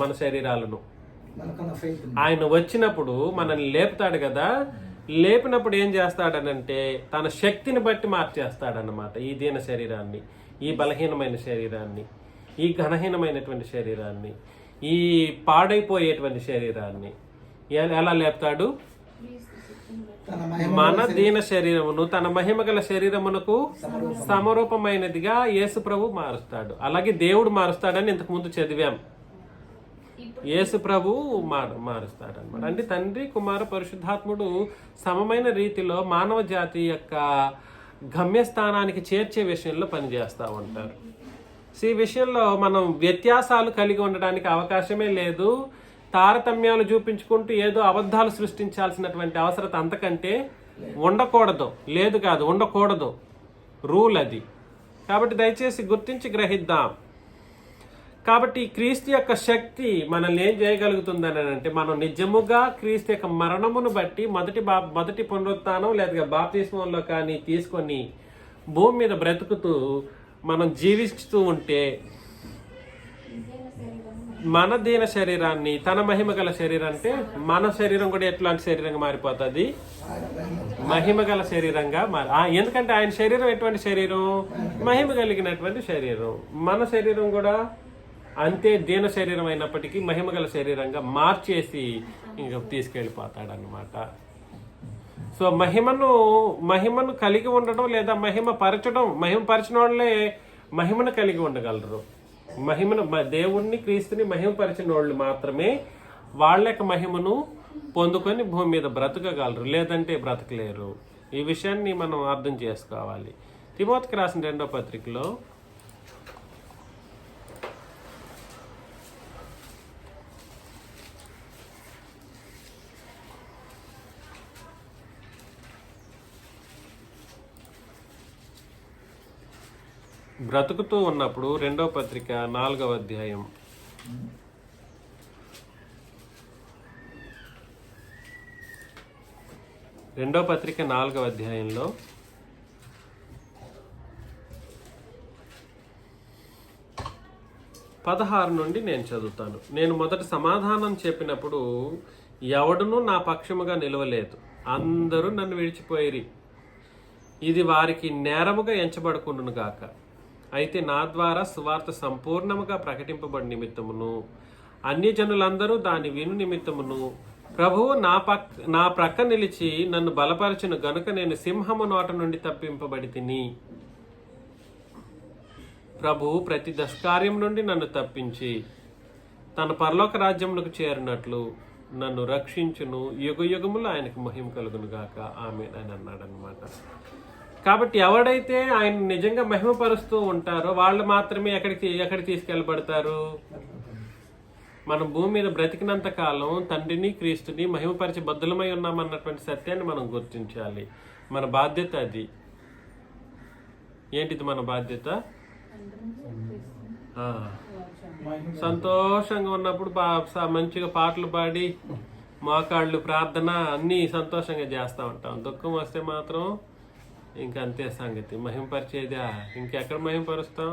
మన శరీరాలను. ఆయన వచ్చినప్పుడు మనల్ని లేపుతాడు కదా, లేపినప్పుడు ఏం చేస్తాడనంటే తన శక్తిని బట్టి మార్చేస్తాడనమాట. ఈ దీన శరీరాన్ని, ఈ బలహీనమైన శరీరాన్ని, ఈ ఘనహీనమైనటువంటి శరీరాన్ని, ఈ పాడైపోయేటువంటి శరీరాన్ని ఎలా లేపుతాడు? మన దీన శరీరమును తన మహిమగల శరీరమునకు సమరూపమైనదిగా యేసు ప్రభు మారుస్తాడు. అలాగే దేవుడు మారుస్తాడని ఇంతకు ముందు చదివాం. యేసు ప్రభు మారుస్తాడు అనమాట. అంటే తండ్రి, కుమార, పరిశుద్ధాత్ముడు సమమైన రీతిలో మానవ జాతి యొక్క గమ్యస్థానానికి చేర్చే విషయంలో పనిచేస్తూ ఉంటారు. ఈ విషయంలో మనం వ్యత్యాసాలు కలిగి ఉండడానికి అవకాశమే లేదు. తారతమ్యాలు చూపించుకుంటూ ఏదో అబద్ధాలు సృష్టించాల్సినటువంటి అవసరం అంతకంటే ఉండకూడదు. రూల్ అది. కాబట్టి దయచేసి గుర్తించి గ్రహిద్దాం. కాబట్టి క్రీస్తు యొక్క శక్తి మనల్ని ఏం చేయగలుగుతుందని అంటే, మనం నిజముగా క్రీస్తు యొక్క మరణమును బట్టి మొదటి పునరుత్థానం లేదా బాప్తిస్మంలో కానీ తీసుకొని భూమి మీద బ్రతుకుతూ మనం జీవిస్తూ ఉంటే మన దీన శరీరాన్ని తన మహిమగల శరీరం, అంటే మన శరీరం కూడా ఎట్లాంటి శరీరంగా మారిపోతుంది? మహిమగల శరీరంగా ఎందుకంటే ఆయన శరీరం ఎటువంటి శరీరం? మహిమ కలిగినటువంటి శరీరం. మన శరీరం కూడా అంతే దీన శరీరం అయినప్పటికీ మహిమగల శరీరంగా మార్చేసి ఇంకా తీసుకెళ్ళిపోతాడు అన్నమాట. సో మహిమను కలిగి ఉండడం లేదా మహిమపరచిన వాళ్ళే మహిమను కలిగి ఉండగలరు. దేవుణ్ణి, క్రీస్తుని మహిమపరిచిన వాళ్ళు మాత్రమే వాళ్ళ యొక్క మహిమను పొందుకొని భూమి మీద బ్రతకగలరు, లేదంటే బ్రతకలేరు. ఈ విషయాన్ని మనం అర్థం చేసుకోవాలి. తిమోతికి రాసిన 2వ పత్రికలో బ్రతుకుతూ ఉన్నప్పుడు 2వ పత్రిక 4వ అధ్యాయం 2వ పత్రిక 4వ అధ్యాయంలో 16 నుండి నేను చదువుతాను. నేను మొదట సమాధానం చెప్పినప్పుడు ఎవడునూ నా పక్షముగా నిలవలేదు, అందరూ నన్ను విడిచిపోయిరి. ఇది వారికి నేరముగా ఎంచబడుకుండును గాక. అయితే నా ద్వారా సువార్త సంపూర్ణముగా ప్రకటింపబడి నిమిత్తమును అన్యజనులందరూ దాని విను నిమిత్తమును ప్రభువు నా ప్రక్క నిలిచి నన్ను బలపరచిన గనుక నేను సింహము నోట నుండి తప్పింపబడి తిని. ప్రభువు ప్రతి దుష్కార్యం నుండి నన్ను తప్పించి తన పరలోక రాజ్యములకు చేరినట్లు నన్ను రక్షించును. యుగ యుగములు ఆయనకు మహిమ కలుగును గాక. ఆమేన్ అని అన్నాడు అనమాట. కాబట్టి ఎవడైతే ఆయన నిజంగా మహిమపరుస్తూ ఉంటారో వాళ్ళు మాత్రమే ఎక్కడికి తీసుకెళ్ళబడతారు. మనం భూమి మీద బ్రతికినంత కాలం తండ్రిని క్రీస్తుని మహిమపరిచి బద్దులమై ఉన్నామన్నటువంటి సత్యాన్ని మనం గుర్తించాలి. మన బాధ్యత అది. ఏంటిది మన బాధ్యత? సంతోషంగా ఉన్నప్పుడు మంచిగా పాటలు పాడి మోకాళ్ళు ప్రార్థన అన్నీ సంతోషంగా చేస్తూ ఉంటాం. దుఃఖం వస్తే మాత్రం ఇంకంతే సంగతి. మహిమపరిచేదా? ఇంకెక్కడ మహిమపరుస్తాం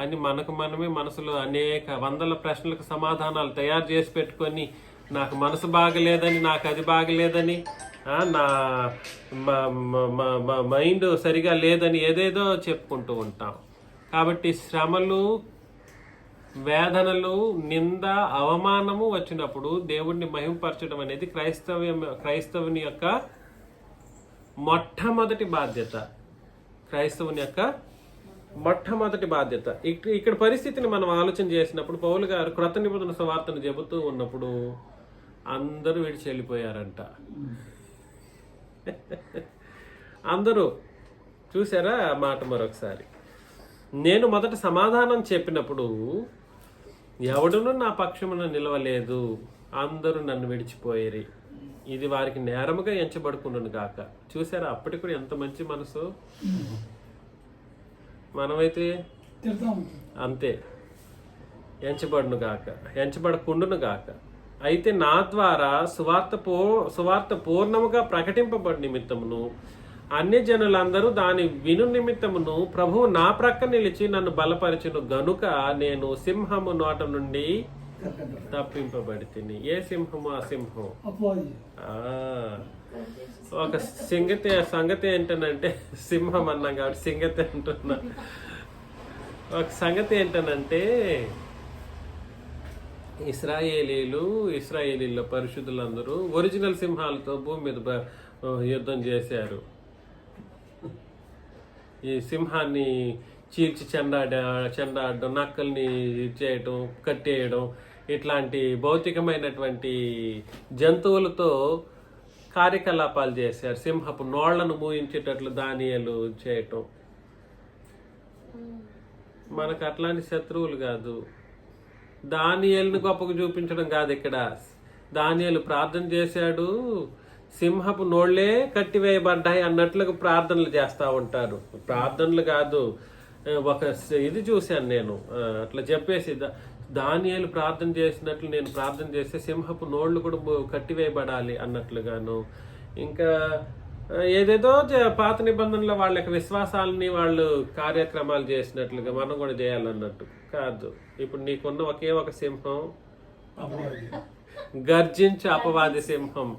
అని మనకు మనమే మనసులో అనేక వందల ప్రశ్నలకు సమాధానాలు తయారు చేసి పెట్టుకొని, నాకు మనసు బాగలేదని, నాకు అది బాగలేదని, నా మైండ్ సరిగా లేదని ఏదేదో చెప్పుకుంటూ ఉంటాం. కాబట్టి శ్రమలు, వేదనలు, నింద, అవమానము వచ్చినప్పుడు దేవుణ్ణి మహిమపరచడం అనేది క్రైస్తవుని యొక్క మొట్టమొదటి బాధ్యత. క్రైస్తవుని యొక్క మొట్టమొదటి బాధ్యత. ఇక్కడ పరిస్థితిని మనం ఆలోచన చేసినప్పుడు పౌలు గారు క్రొత్త నిబంధన సువార్తను చెబుతూ ఉన్నప్పుడు అందరూ విడిచి వెళ్ళిపోయారంట. అందరూ చూసారా ఆ మాట మరొకసారి. నేను మొదట సమాధానం చెప్పినప్పుడు ఎవడునూ నా పక్షమున నిలవలేదు, అందరూ నన్ను విడిచిపోయేరి. ఇది వారికి నేరముగా ఎంచబడుకుండును గాక. చూసారా అప్పటికి కూడా ఎంత మంచి మనసు. మనమైతే అంతే, ఎంచబడును గాక, ఎంచబడకుండును గాక. అయితే నా ద్వారా సువార్త పూర్ణముగా ప్రకటింపబడి నిమిత్తమును అన్యజనులందరూ దాని విను నిమిత్తమును ప్రభువు నా ప్రక్క నిలిచి నన్ను బలపరచును గనుక నేను సింహము నోట నుండి తప్పింపబడి తిని. ఏ సింహము? ఆ సింహం. ఒక సంగతి ఏంటనంటే, సింహం అన్నాం కాబట్టి సింగతి అంటున్నా. ఒక సంగతి ఏంటనంటే, ఇస్రాయేలీలో పరిశుద్ధులందరూ ఒరిజినల్ సింహాలతో భూమి మీద యుద్ధం చేశారు. ఈ సింహాన్ని చీల్చి చెండాడడం, నక్కల్ని చేయటం, కట్టేయడం, ఇట్లాంటి భౌతికమైనటువంటి జంతువులతో కార్యకలాపాలు చేశారు. సింహపు నోళ్లను మూయించేటట్లు దానియేలు చేయటం. మనకు అట్లాంటి శత్రువులు కాదు. దానియేలును గొప్పగా చూపించడం కాదు ఇక్కడ. దానియేలు ప్రార్థన చేశాడు, సింహపు నోళ్లే కట్టివేయబడ్డాయి అన్నట్లుగా ప్రార్థనలు చేస్తూ ఉంటారు. ప్రార్థనలు కాదు, ఒక ఇది చూశాను నేను. అట్లా చెప్పేసి దానియేలు ప్రార్థన చేసినట్లు నేను ప్రార్థన చేస్తే సింహపు నోళ్లు కూడా కట్టివేయబడాలి అన్నట్లుగాను, ఇంకా ఏదేదో పాత నిబంధనలో వాళ్ళ యొక్క విశ్వాసాలని వాళ్ళు కార్యక్రమాలు చేసినట్లుగా మనం కూడా చేయాలన్నట్టు కాదు. ఇప్పుడు నీకున్న ఒకే ఒక సింహం, గర్జించే అపవాది సింహం.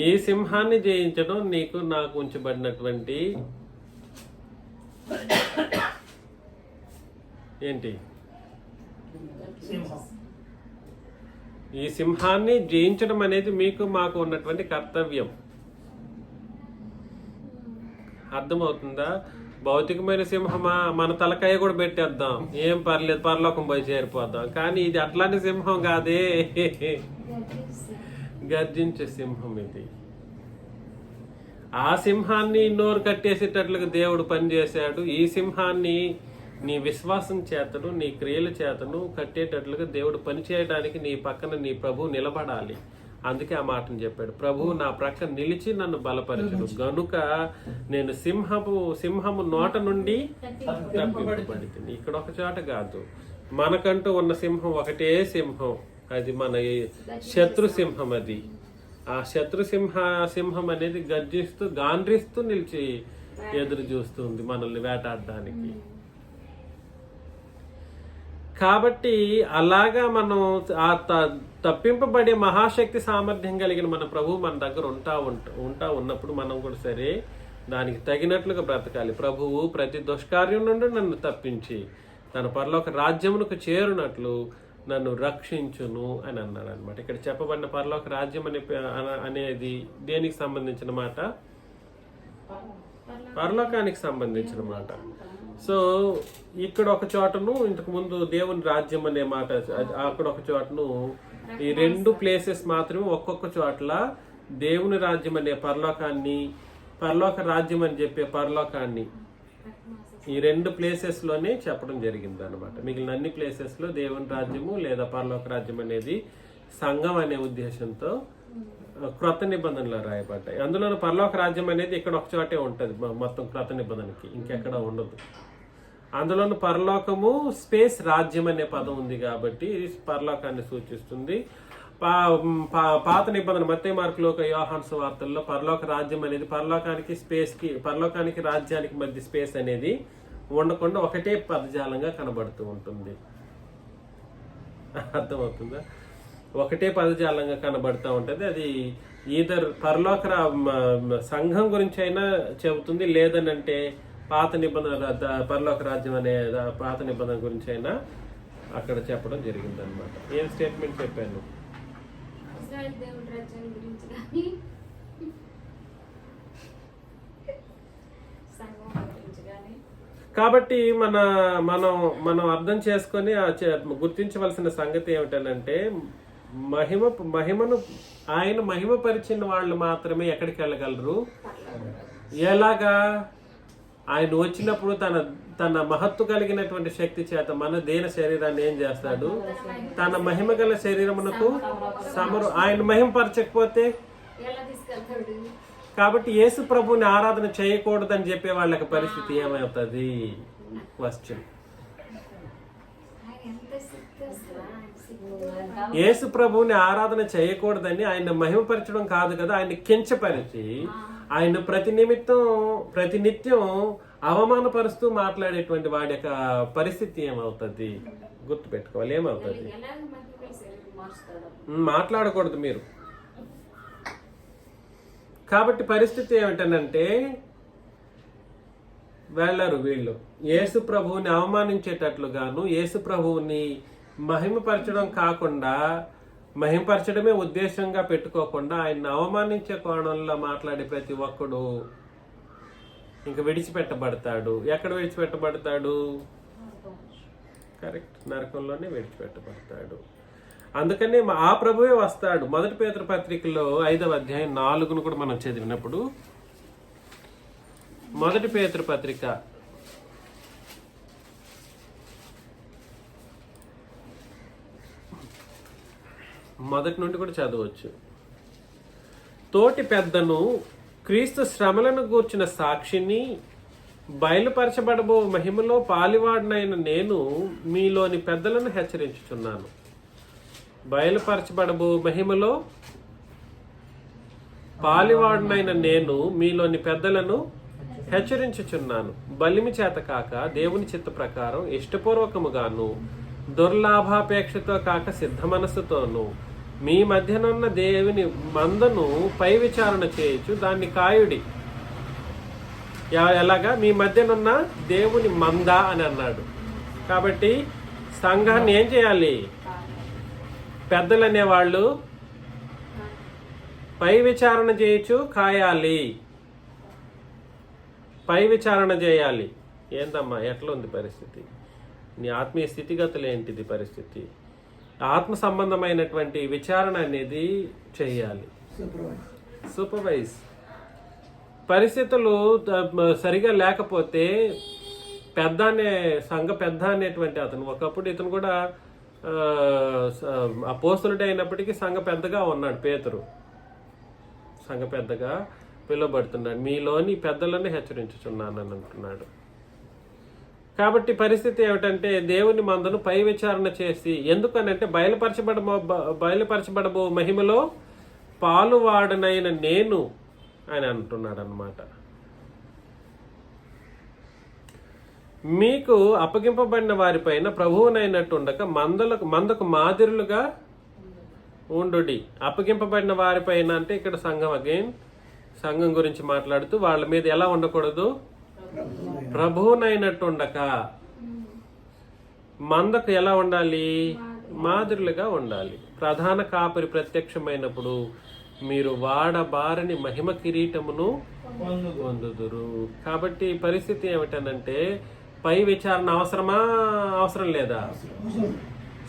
ఈ సింహాన్ని జయించడం నీకు నాకు ఉంచబడినటువంటి ఏంటి? ఈ సింహాన్ని జయించడం అనేది మీకు మాకు ఉన్నటువంటి కర్తవ్యం. అర్థమవుతుందా? భౌతికమైన సింహమా, మన తలకాయ కూడా పెట్టేద్దాం, ఏం పర్లేదు, పరలోకం పోయి చేరిపోద్దాం. కానీ ఇది అట్లాంటి సింహం కాదే, గర్జించే సింహం ఇది. ఆ సింహాన్ని నోరు కట్టేసేటట్లుగా దేవుడు పనిచేశాడు. ఈ సింహాన్ని నీ విశ్వాసం చేతను, నీ క్రియల చేతను కట్టేటట్లుగా దేవుడు పని చేయడానికి నీ పక్కన నీ ప్రభువు నిలబడాలి. అందుకే ఆ మాటను చెప్పాడు, ప్రభువు నా ప్రక్క నిలిచి నన్ను బలపరచును గనుక నేను సింహము నోట నుండి తప్పింపబడింది. ఇక్కడ ఒక చోట కాదు, మనకంటూ ఉన్న సింహం ఒకటే సింహం, అది మన శత్రు సింహం. అది ఆ శత్రు సింహం అనేది గర్జిస్తూ గాండ్రిస్తూ నిలిచి ఎదురు చూస్తుంది మనల్ని వేటాడడానికి. కాబట్టి అలాగా మనం ఆ తప్పింపబడే మహాశక్తి సామర్థ్యం కలిగిన మన ప్రభు మన దగ్గర ఉంటా ఉన్నప్పుడు మనం కూడా సరే దానికి తగినట్లుగా బ్రతకాలి. ప్రభువు ప్రతి దుష్కార్యం నుండి నన్ను తప్పించి తన పరలోక రాజ్యమునకు చేరునట్లు నన్ను రక్షించును అని అన్నాడు అనమాట. ఇక్కడ చెప్పబడిన పరలోక రాజ్యం అనేది దేనికి సంబంధించిన మాట? పరలోకానికి సంబంధించిన మాట. సో ఇక్కడ ఒక చోటను, ఇంతకు ముందు దేవుని రాజ్యం అనే మాట అక్కడ ఒక చోటను, ఈ రెండు ప్లేసెస్ మాత్రమే ఒక్కొక్క చోట్ల దేవుని రాజ్యం అనే పరలోకాన్ని, పరలోక రాజ్యం అని చెప్పే పరలోకాన్ని ఈ రెండు ప్లేసెస్ లోనే చెప్పడం జరిగింది అనమాట. మిగిలిన అన్ని ప్లేసెస్ లో దేవుని రాజ్యము లేదా పరలోక రాజ్యం అనేది సంఘం అనే ఉద్దేశంతో క్రొత్త నిబంధనలు రాయబడ్డాయి. అందులో పరలోక రాజ్యం అనేది ఇక్కడ ఒక చోటే ఉంటది మొత్తం క్రొత్త నిబంధనకి, ఇంకెక్కడ ఉండదు. అందులోను పరలోకము స్పేస్ రాజ్యం అనే పదం ఉంది కాబట్టి పరలోకాన్ని సూచిస్తుంది. పాత నిబంధన మత్తయి, మార్కు, లూకా, యోహాను సువార్తల్లో పరలోక రాజ్యం అనేది పరలోకానికి రాజ్యానికి మధ్య స్పేస్ అనేది ఉండకుండా ఒకటే పదజాలంగా కనబడుతూ ఉంటుంది. అర్థమవుతుందా? ఒకటే పదజాలంగా కనబడుతూ ఉంటుంది. అది ఈధర్ పరలోక సంఘం గురించి అయినా చెబుతుంది, లేదనంటే పాత నిబంధన పరలోక రాజ్యం అనే పాత నిబంధన గురించి అయినా అక్కడ చెప్పడం జరిగింది అనమాట. ఏం స్టేట్మెంట్ చెప్పాను? కాబట్టి మనం అర్థం చేసుకొని గుర్తించవలసిన సంగతి ఏమిటనంటే, మహిమను ఆయన మహిమపరిచిన వాళ్ళు మాత్రమే ఎక్కడికి వెళ్ళగలరు. ఎలాగా? ఆయన వచ్చినప్పుడు తన మహత్తు కలిగినటువంటి శక్తి చేత మన దేన శరీరాన్ని ఏం చేస్తాడు? తన మహిమ గల శరీరమునకు ఆయన మహిమపరచకపోతే, కాబట్టి యేసు ప్రభుని ఆరాధన చేయకూడదని చెప్పే వాళ్ళకి పరిస్థితి ఏమవుతుంది? క్వశ్చన్. యేసు ప్రభువుని ఆరాధన చేయకూడదని ఆయన మహిమపరచడం కాదు కదా, ఆయన కించపరిచి ఆయన ప్రతినిత్యం అవమానపరుస్తూ మాట్లాడేటువంటి వాడి యొక్క పరిస్థితి ఏమవుతుంది? గుర్తుపెట్టుకోవాలి. ఏమవుతుంది? మాట్లాడకూడదు మీరు. కాబట్టి పరిస్థితి ఏమిటనంటే, వెళ్ళరు వీళ్ళు యేసు ప్రభువుని అవమానించేటట్లుగాను, యేసు ప్రభువుని మహిమపరచడం కాకుండా, మహిమపరచడమే ఉద్దేశంగా పెట్టుకోకుండా ఆయన్ని అవమానించే కోణంలో మాట్లాడే ప్రతి ఒక్కడు ఇంకా విడిచిపెట్టబడతాడు. ఎక్కడ విడిచిపెట్టబడతాడు? కరెక్ట్, నరకంలోనే విడిచిపెట్టబడతాడు. అందుకని ఆ ప్రభువే వస్తాడు. 1 పేతురు పత్రికలో 5వ అధ్యాయం 4ను కూడా మనం చదివినప్పుడు, 1 పేతురు పత్రిక 1 నుండి కూడా చదవచ్చు. తోటి పెద్దను, క్రీస్తు శ్రమలను గూర్చిన సాక్షిని, బయలుపరచబడబో మహిమలో పాలివాడినైన నేను మీలోని పెద్దలను హెచ్చరించుచున్నాను. బయలుపరచబడబో మహిమలో పాలివాడినైన నేను మీలోని పెద్దలను హెచ్చరించుచున్నాను. బలిమి చేత కాక దేవుని చిత్త ప్రకారం ఇష్టపూర్వకముగాను, దుర్లాభాపేక్షతో కాక సిద్ధ మనస్సుతోను మీ మధ్యనున్న దేవుని మందను పై విచారణ చేయొచ్చు, దాన్ని కాయుడి. ఎలాగా? మీ మధ్యనున్న దేవుని మంద అని అన్నాడు. కాబట్టి సంఘాన్ని ఏం చేయాలి? పెద్దలు అనేవాళ్ళు పై విచారణ చేయొచ్చు, కాయాలి. పై విచారణ చేయాలి. ఏందమ్మా, ఎట్లా ఉంది పరిస్థితి? నీ ఆత్మీయ స్థితిగతులు ఏంటిది పరిస్థితి? ఆత్మ సంబంధమైనటువంటి విచారణ అనేది చేయాలి. సూపర్వైజ్. పరిస్థితులు సరిగా లేకపోతే సంఘ పెద్ద అనేటువంటి అతను, ఒకప్పుడు ఇతను కూడా అపోస్తలుడు అయినప్పటికీ సంఘ పెద్దగా ఉన్నాడు. పేతురు సంఘ పెద్దగా పిలువబడుతున్నాడు. మీలోని పెద్దలను హెచ్చరించుచున్నానని అంటున్నాడు. కాబట్టి పరిస్థితి ఏమిటంటే, దేవుని మందను పై విచారణ చేసి, ఎందుకనంటే బయలుపరచబడబో మహిమలో పాలువాడనైన నేను అని అంటున్నాడు అన్నమాట. మీకు అప్పగింపబడిన వారిపైన ప్రభువునైనట్టు ఉండక మందకు మాదిరులుగా ఉండుడి. అప్పగింపబడిన వారిపైన అంటే ఇక్కడ సంఘం, అగైన్ సంఘం గురించి మాట్లాడుతూ వాళ్ళ మీద ఎలా ఉండకూడదు, ప్రభువునైనట్టు ఉండక మందకు ఎలా ఉండాలి, మాదిరులుగా ఉండాలి. ప్రధాన కాపరి ప్రత్యక్షమైనప్పుడు మీరు వాడబారని మహిమ కిరీటమును పొందుదురు. కాబట్టి పరిస్థితి ఏమిటనంటే పై విచారణ అవసరమా, అవసరం లేదా?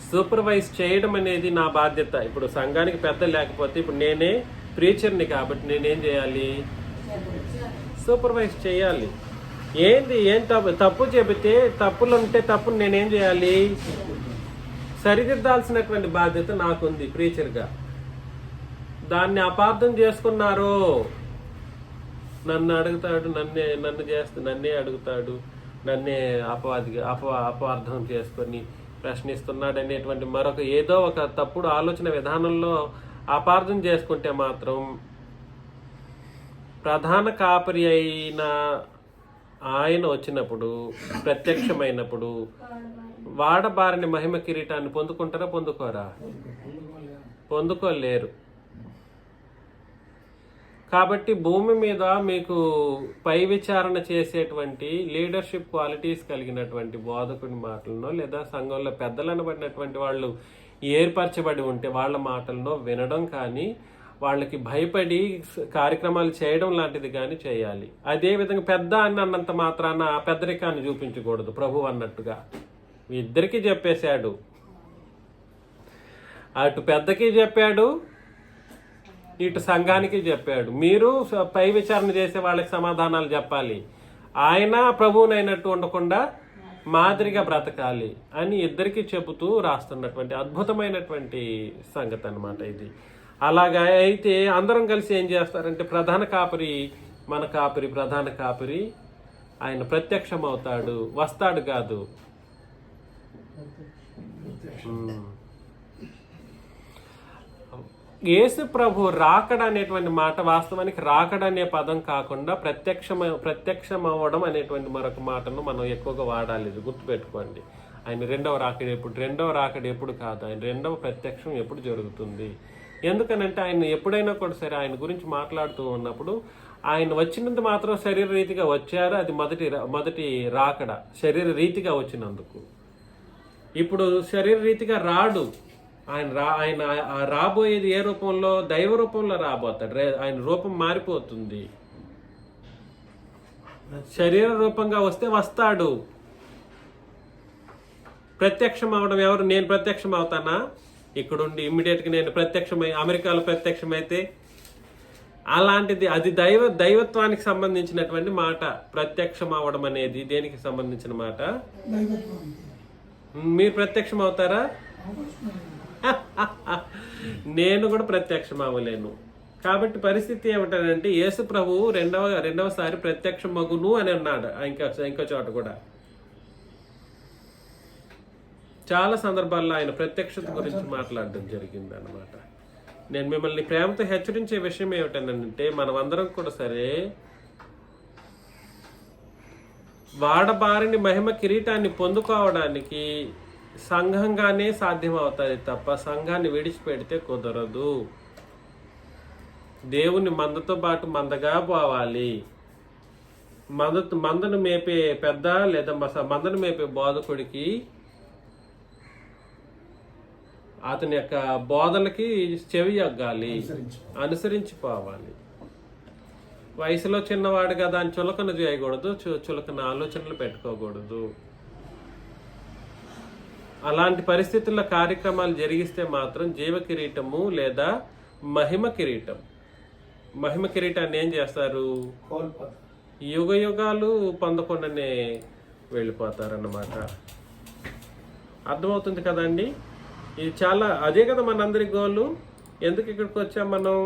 సూపర్వైజ్ చేయడం అనేది నా బాధ్యత. ఇప్పుడు సంఘానికి పెద్ద లేకపోతే ఇప్పుడు నేనే ప్రీచర్ని కాబట్టి నేనేం చేయాలి, సూపర్వైజ్ చేయాలి. ఏం తప్పు చెబితే తప్పులు ఉంటే తప్పును నేనేం చేయాలి, సరిదిద్దాల్సినటువంటి బాధ్యత నాకుంది ప్రీచర్గా. దాన్ని అపార్థం చేసుకున్నారు, నన్ను అడుగుతాడు, నన్నే అడుగుతాడు, నన్నే అపార్థం చేసుకొని ప్రశ్నిస్తున్నాడు అనేటువంటి మరొక ఏదో ఒక తప్పుడు ఆలోచన విధానంలో అపార్థం చేసుకుంటే మాత్రం ప్రధాన కాపరి అయిన ఆయన వచ్చినప్పుడు, ప్రత్యక్షమైనప్పుడు వాడబారిన మహిమ కిరీటాన్ని పొందుకుంటారా, పొందుకోరా? పొందుకోలేరు. కాబట్టి భూమి మీద మీకు పై విచారణ చేసేటువంటి లీడర్షిప్ క్వాలిటీస్ కలిగినటువంటి బోధకుడి మాటలను లేదా సంఘంలో పెద్దలు అనబడినటువంటి వాళ్ళు ఏర్పరచబడి ఉంటే వాళ్ళ మాటలను వినడం కానీ, వాళ్ళకి భయపడి కార్యక్రమాలు చేయడం లాంటిది కానీ చేయాలి. అదేవిధంగా పెద్ద అన్నంత మాత్రాన పెద్దరికాన్ని చూపించకూడదు. ప్రభు అన్నట్టుగా ఇద్దరికి చెప్పేశాడు, అటు పెద్దకి చెప్పాడు, ఇటు సంఘానికి చెప్పాడు. మీరు పై విచారణ చేసే వాళ్ళకి సమాధానాలు చెప్పాలి. ఆయన ప్రభువునైనట్టు ఉండకుండా మాదిరిగా బ్రతకాలి అని ఇద్దరికి చెబుతూ రాస్తున్నటువంటి అద్భుతమైనటువంటి సంగతి అన్నమాట ఇది. అలాగా అయితే అందరం కలిసి ఏం చేస్తారంటే ప్రధాన కాపరి, మన కాపరి, ప్రధాన కాపరి ఆయన ప్రత్యక్షం అవుతాడు, వస్తాడు కాదు. యేసు ప్రభు రాకడ అనేటువంటి మాట వాస్తవానికి రాకడ అనే పదం కాకుండా ప్రత్యక్షం అవ్వడం అనేటువంటి మరొక మాటను మనం ఎక్కువగా వాడాలి. గుర్తుపెట్టుకోండి. ఆయన రెండవ రాకడ ఎప్పుడు కాదు, ఆయన రెండవ ప్రత్యక్షం ఎప్పుడు జరుగుతుంది. ఎందుకనంటే ఆయన ఎప్పుడైనా కూడా సరే ఆయన గురించి మాట్లాడుతూ ఉన్నప్పుడు ఆయన వచ్చినంత మాత్రం శరీర రీతిగా వచ్చారు, అది మొదటి రాకడ, శరీర రీతిగా వచ్చినందుకు. ఇప్పుడు శరీర రీతిగా రాడు. ఆయన రాబోయేది ఏ రూపంలో, దైవ రూపంలో రాబోతాడు. ఆయన రూపం మారిపోతుంది. శరీర రూపంగా వస్తాడు. ప్రత్యక్షం అవడం ఎవరు? నేను ప్రత్యక్షం అవుతానా? ఇక్కడుండి ఇమ్మీడియట్గా నేను అమెరికాలో ప్రత్యక్షమైతే అలాంటిది, అది దైవత్వానికి సంబంధించినటువంటి మాట. ప్రత్యక్షం అవడం అనేది దేనికి సంబంధించిన మాట? మీరు ప్రత్యక్షం అవుతారా? నేను కూడా ప్రత్యక్షం అవ్వలేను. కాబట్టి పరిస్థితి ఏమిటంటే యేసు ప్రభు రెండవసారి ప్రత్యక్షమగును అని అన్నాడు. ఇంకో చోట కూడా చాలా సందర్భాల్లో ఆయన ప్రత్యక్షత గురించి మాట్లాడడం జరిగింది అన్నమాట. నేను మిమ్మల్ని ప్రేమతో హెచ్చరించే విషయం ఏమిటంటే మనం అందరం కూడా సరే వాడబారిని మహిమ కిరీటాన్ని పొందుకోవడానికి సంఘంగానే సాధ్యం అవుతుంది తప్ప సంఘాన్ని విడిచిపెడితే కుదరదు. దేవుని మందతో పాటు మందగా పోవాలి. మందను మేపే పెద్ద లేదా మందను మేపే బోధకుడికి అతని యొక్క బోధలకి చెవి అగ్గాలి, అనుసరించిపోవాలి. వయసులో చిన్నవాడు కదా అని చులకన చేయకూడదు, చులకన ఆలోచనలు పెట్టుకోకూడదు. అలాంటి పరిస్థితుల్లో కార్యక్రమాలు జరిగిస్తే మాత్రం జీవ కిరీటము లేదా మహిమ కిరీటాన్ని ఏం చేస్తారు? యుగ యుగాలు పొందకుండానే వెళ్ళిపోతారన్నమాట. అర్థమవుతుంది కదండి? ఇది చాలా, అదే కదా మనందరి గోలు. ఎందుకు ఇక్కడికి వచ్చాం మనం?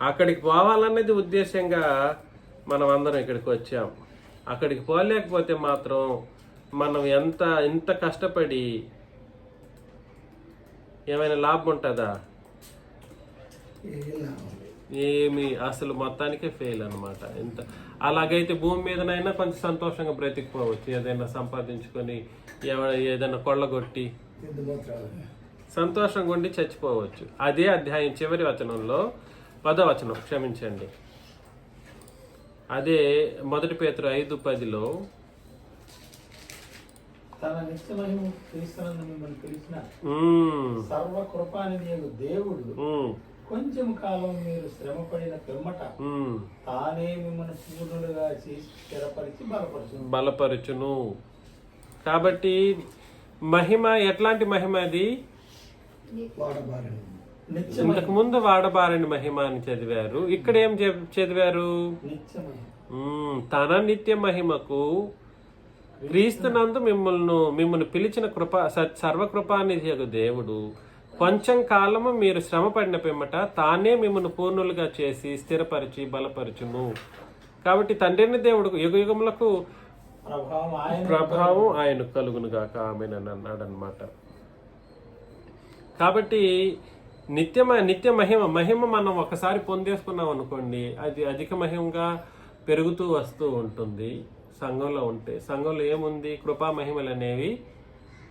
అక్కడికి పోవాలనేది ఉద్దేశంగా మనం అందరం ఇక్కడికి వచ్చాం. అక్కడికి పోలేకపోతే మాత్రం మనం ఎంత కష్టపడి ఏమైనా లాభం ఉంటుందా? ఏమి అసలు మొత్తానికే ఫెయిల్ అన్నమాట. ఎంత అలాగైతే భూమి మీదనైనా కొంచెం సంతోషంగా బ్రతికిపోవచ్చు, ఏదైనా సంపాదించుకొని ఏదైనా కొల్లగొట్టి తిండిపోతాడు. సంతోషంగా ఉండి చచ్చిపోవచ్చు. అదే అధ్యాయం చివరి వచనంలో 10వ వచనం, క్షమించండి, అదే 1 పేతురు 5:10లో తన నిత్య మహిమ క్రీస్తునందు మిమ్మల్ని పిలిచిన సర్వ కృపానిధి యగు దేవుడు కొంచెం కాలం మీరు శ్రమపడిన పిమ్మట తానే మిమ్మల్ని పూర్ణులుగా చేసి స్థిరపరిచి బలపరచును. కాబట్టి మహిమ ఎట్లాంటి మహిమ అది? వాడబారని ఇంతకు ముందు వాడబారని మహిమ అని చదివారు. ఇక్కడ ఏం చదివారు? నిత్య మహిమ. తన నిత్య మహిమకు క్రీస్తునందు మిమ్మల్ని పిలిచిన సర్వకృపానిధి యగు దేవుడు కొంచెం కాలము మీరు శ్రమ పడిన పిమ్మట తానే మిమ్మల్ని పూర్ణులుగా చేసి స్థిరపరిచి బలపరచును. కాబట్టి తండ్రిని దేవుడు యుగ యుగములకు ప్రభావం ఆయన కలుగును గాక ఆమెన్ అని అన్నాడు అనమాట. కాబట్టి నిత్య మహిమ మనం ఒకసారి పొందేసుకున్నాం అనుకోండి, అది అధిక మహిమగా పెరుగుతూ వస్తూ ఉంటుంది. సంఘంలో ఉంటే సంఘంలో ఏముంది? కృపా మహిమలు అనేవి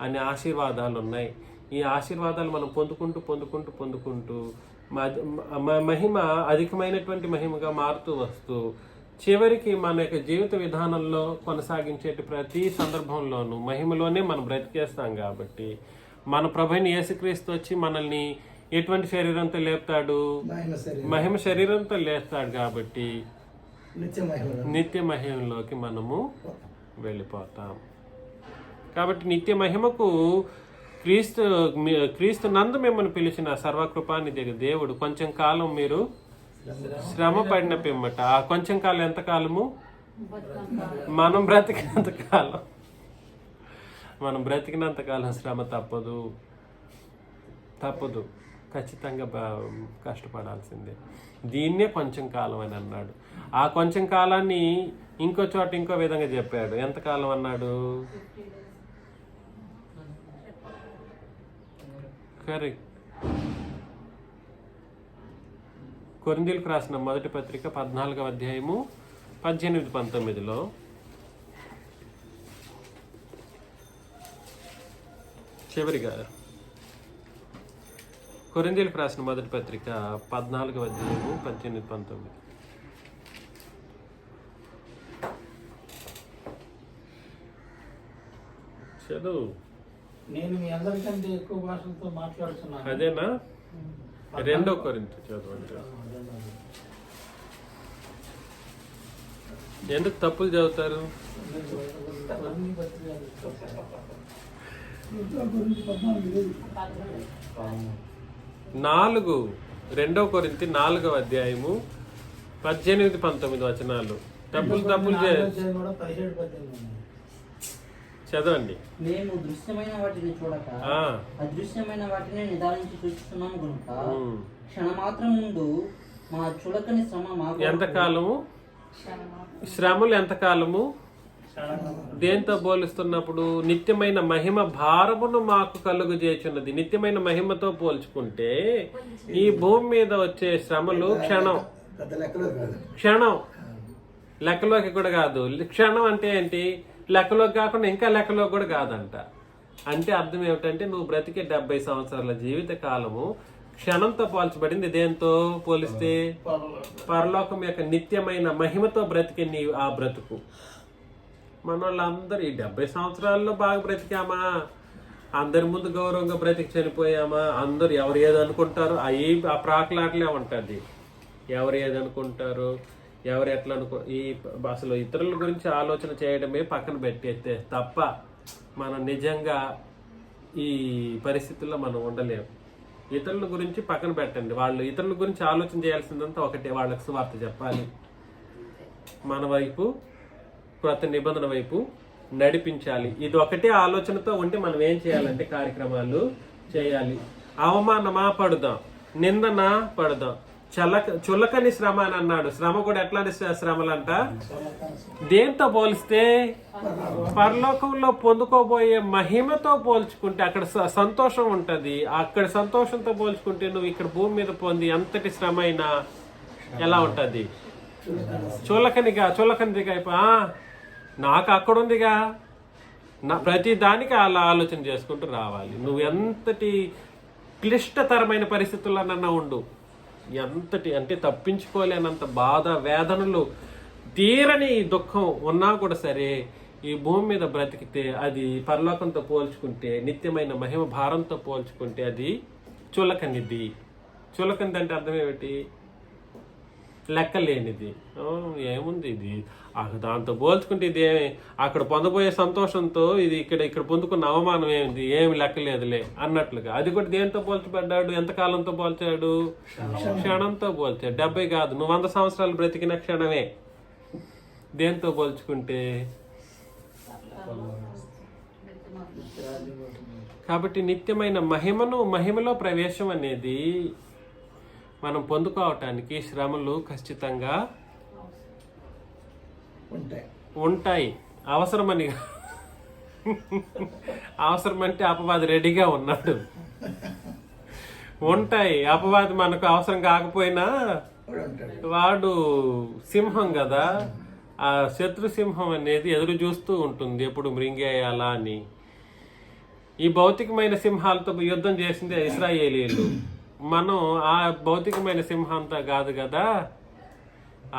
అనే ఆశీర్వాదాలు ఉన్నాయి. ఈ ఆశీర్వాదాలు మనం పొందుకుంటూ మహిమ అధికమైనటువంటి మహిమగా మారుతూ వస్తూ చివరికి మన యొక్క జీవిత విధానంలో కొనసాగించే ప్రతి సందర్భంలోనూ మహిమలోనే మనం బ్రతికేస్తాం. కాబట్టి మన ప్రభువైన యేసుక్రీస్తు వచ్చి మనల్ని ఎటువంటి శరీరంతో లేపుతాడు? మహిమ శరీరంతో లేస్తాడు. కాబట్టి నిత్య మహిమలోకి మనము వెళ్ళిపోతాం. కాబట్టి నిత్య మహిమకు క్రీస్తు నందు మిమ్మల్ని పిలిచిన సర్వకృపానిధి దేవుడు కొంచెం కాలం మీరు శ్రమ పడిన పిమ్మట, ఆ కొంచెం కాలం ఎంత కాలము? మనం బ్రతికినంత కాలం శ్రమ తప్పదు, ఖచ్చితంగా కష్టపడాల్సిందే. దీన్నే కొంచెం కాలం అని అన్నాడు. ఆ కొంచెం కాలాన్ని ఇంకో చోట ఇంకో విధంగా చెప్పాడు. ఎంతకాలం అన్నాడు? కరెక్ట్. కొరింథీయులకు రాసిన మొదటి పత్రిక 14వ అధ్యాయము 18-19లో చివరిగా కొరింథీయులకు రాసిన మొదటి పత్రిక 14వ అధ్యాయము 18-19. చదువు. నేను మీ అందరికంటే ఎక్కువ భాషలతో మాట్లాడుతున్నాను. అదేనా? 2 కొరింథీ చదవండి. ఎందుకు తప్పులు చదువుతారు? 2 కొరింథీ 4వ అధ్యాయము 18-19 వచనాలు. తప్పులు చదవండి. మేము దృశ్యమైన వాటిని చూడక అదృశ్యమైన వాటిని నిదానించి చూస్తున్నాము కనుక క్షణమాత్రం ముందు మా చులకని శ్రమ ఎంతకాలము? శ్రమలు ఎంతకాలము? దేంతో పోలుస్తున్నప్పుడు? నిత్యమైన మహిమ భారమును మాకు కలుగు చేయుచున్నది. నిత్యమైన మహిమతో పోల్చుకుంటే ఈ భూమి మీద వచ్చే శ్రమలు క్షణం లెక్కలోకి కూడా కాదు. క్షణం అంటే ఏంటి? లెక్కలోకి కాకుండా ఇంకా లెక్కలోకి కూడా కాదంట. అంటే అర్థం ఏమిటంటే నువ్వు బ్రతికే 70 సంవత్సరాల జీవిత కాలము క్షణంతో పోల్చబడింది. దేంతో పోలిస్తే? పరలోకం యొక్క నిత్యమైన మహిమతో బ్రతికే నీ ఆ బ్రతుకు. మన వాళ్ళందరూ ఈ 70 సంవత్సరాల్లో బాగా బ్రతికామా? అందరి ముందు గౌరవంగా బ్రతికి చనిపోయామా? అందరు ఎవరు ఏదనుకుంటారు ఆ ప్రాకులాటలే ఉంటుంది. ఎవరు ఏదనుకుంటారు, ఎవరు ఎట్లా అసలు ఇతరుల గురించి ఆలోచన చేయడమే పక్కన పెట్టేస్తే తప్ప మనం నిజంగా ఈ పరిస్థితుల్లో మనం ఉండలేము. ఇతరుల గురించి పక్కన పెట్టండి. వాళ్ళు ఇతరుల గురించి ఆలోచన చేయాల్సిందంతా ఒకటే, వాళ్ళకి సువార్త చెప్పాలి. మన వైపు క్రొత్త నిబంధన వైపు నడిపించాలి. ఇది ఒకటే ఆలోచనతో ఉంటే మనం ఏం చేయాలంటే కార్యక్రమాలు చేయాలి. అవమానమా పడుదాం, నిందనా పడుదాం, చులకని శ్రమ అని అన్నాడు. శ్రమ కూడా ఎట్లాంటి శ్రమలంట? దేంతో పోలిస్తే? పరలోకంలో పొందుకోబోయే మహిమతో పోల్చుకుంటే అక్కడ సంతోషం ఉంటది. అక్కడ సంతోషంతో పోల్చుకుంటే నువ్వు ఇక్కడ భూమి మీద పొంది ఎంతటి శ్రమ అయినా ఎలా ఉంటుంది? చులకనిదిగా నాకు అక్కడ ఉందిగా, నా ప్రతి దానికి అలా ఆలోచన చేసుకుంటూ రావాలి. నువ్వు ఎంతటి క్లిష్టతరమైన పరిస్థితుల్లోనన్నా ఉండు, ఎంతటి అంటే తప్పించుకోలేనంత బాధ, వేదనలు, తీరని దుఃఖం ఉన్నా కూడా సరే, ఈ భూమి మీద బ్రతికితే అది పరలోకంతో పోల్చుకుంటే, నిత్యమైన మహిమ భారంతో పోల్చుకుంటే అది చులకనిది. చులకనిది అంటే అర్థం ఏమిటి? లెక్కలేనిది. ఏముంది ఇది, దాంతో పోల్చుకుంటే ఇది అక్కడ పొందబోయే సంతోషంతో ఇది ఇక్కడ పొందుకున్న అవమానం ఏమిది, ఏమి లెక్కలేదులే అన్నట్లుగా. అది కూడా దేంతో పోల్చబడ్డాడు? ఎంతకాలంతో పోల్చాడు? క్షణంతో పోల్చాడు. 70 కాదు, నువ్వు 100 సంవత్సరాలు బ్రతికిన క్షణమే. దేంతో పోల్చుకుంటే? కాబట్టి నిత్యమైన మహిమలో ప్రవేశం అనేది మనం పొందుకోవటానికి శ్రమలు ఖచ్చితంగా ఉంటాయి. అవసరమంటే అపవాది రెడీగా ఉన్నాడు. ఉంటాయి. అపవాది మనకు అవసరం కాకపోయినా వాడు సింహం కదా, ఆ శత్రు సింహం అనేది ఎదురు చూస్తూ ఉంటుంది ఎప్పుడు మృంగేయాలా అని. ఈ భౌతికమైన సింహాలతో యుద్ధం చేసింది ఇశ్రాయేలీయులు. మనం ఆ భౌతికమైన సింహంతో కాదు కదా,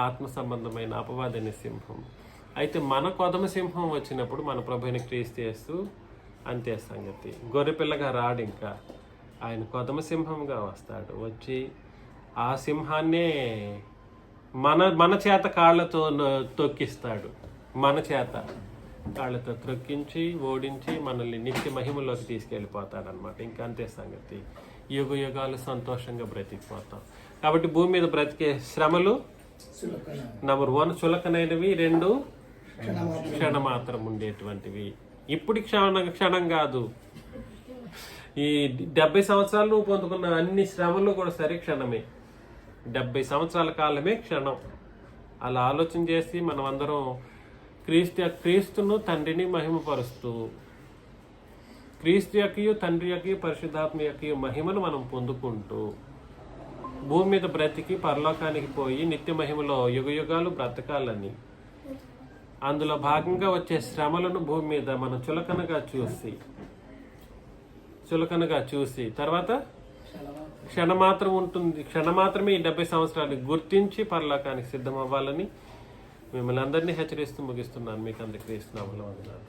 ఆత్మ సంబంధమైన అపవాది అనే సింహం. అయితే మన కొదమ సింహం వచ్చినప్పుడు మన ప్రభుని క్రీస్తు చేస్తూ అంతే సంగతి. గొర్రెపిల్లగా రాడు, ఇంకా ఆయన కొదమ సింహంగా వస్తాడు. వచ్చి ఆ సింహాన్నే మన చేత కాళ్ళతో తొక్కిస్తాడు. మన చేత కాళ్ళతో త్రొక్కించి ఓడించి మనల్ని నిత్య మహిమలోకి తీసుకెళ్ళిపోతాడు అనమాట. ఇంకా అంతే సంగతి. యుగ యుగాలు సంతోషంగా బ్రతికిపోతాం. కాబట్టి భూమి మీద బ్రతికే శ్రమలు నంబర్ 1 చులకనైనవి, 2 క్షణమాత్రం ఉండేటువంటివి. ఇప్పుడు క్షణం కాదు. ఈ 70 సంవత్సరాలు నువ్వు పొందుకున్న అన్ని శ్రమలు కూడా సరే క్షణమే. 70 సంవత్సరాల కాలమే క్షణం. అలా ఆలోచన చేసి మనం అందరం క్రీస్తును తండ్రిని మహిమపరుస్తూ, క్రీస్తు యొక్కయు తండ్రి యొక్కయు పరిశుద్ధాత్మ యొక్కయు మహిమను మనం పొందుకుంటూ భూమి మీద బ్రతికి పరలోకానికి పోయి నిత్య మహిమలో యుగయుగాలు బ్రతకాలని, అందులో భాగంగా వచ్చే శ్రమలను భూమి మీద మనం చులకనగా చూసి తర్వాత క్షణమాత్రం ఉంటుంది. క్షణమాత్రమే ఈ 70 సంవత్సరాలు గుర్తించి పరలోకానికి సిద్ధం అవ్వాలని మిమ్మల్ని అందరినీ హెచ్చరిస్తూ ముగిస్తున్నాను. మీకు అందరికీ క్రీస్తు నామములో వందనాలు.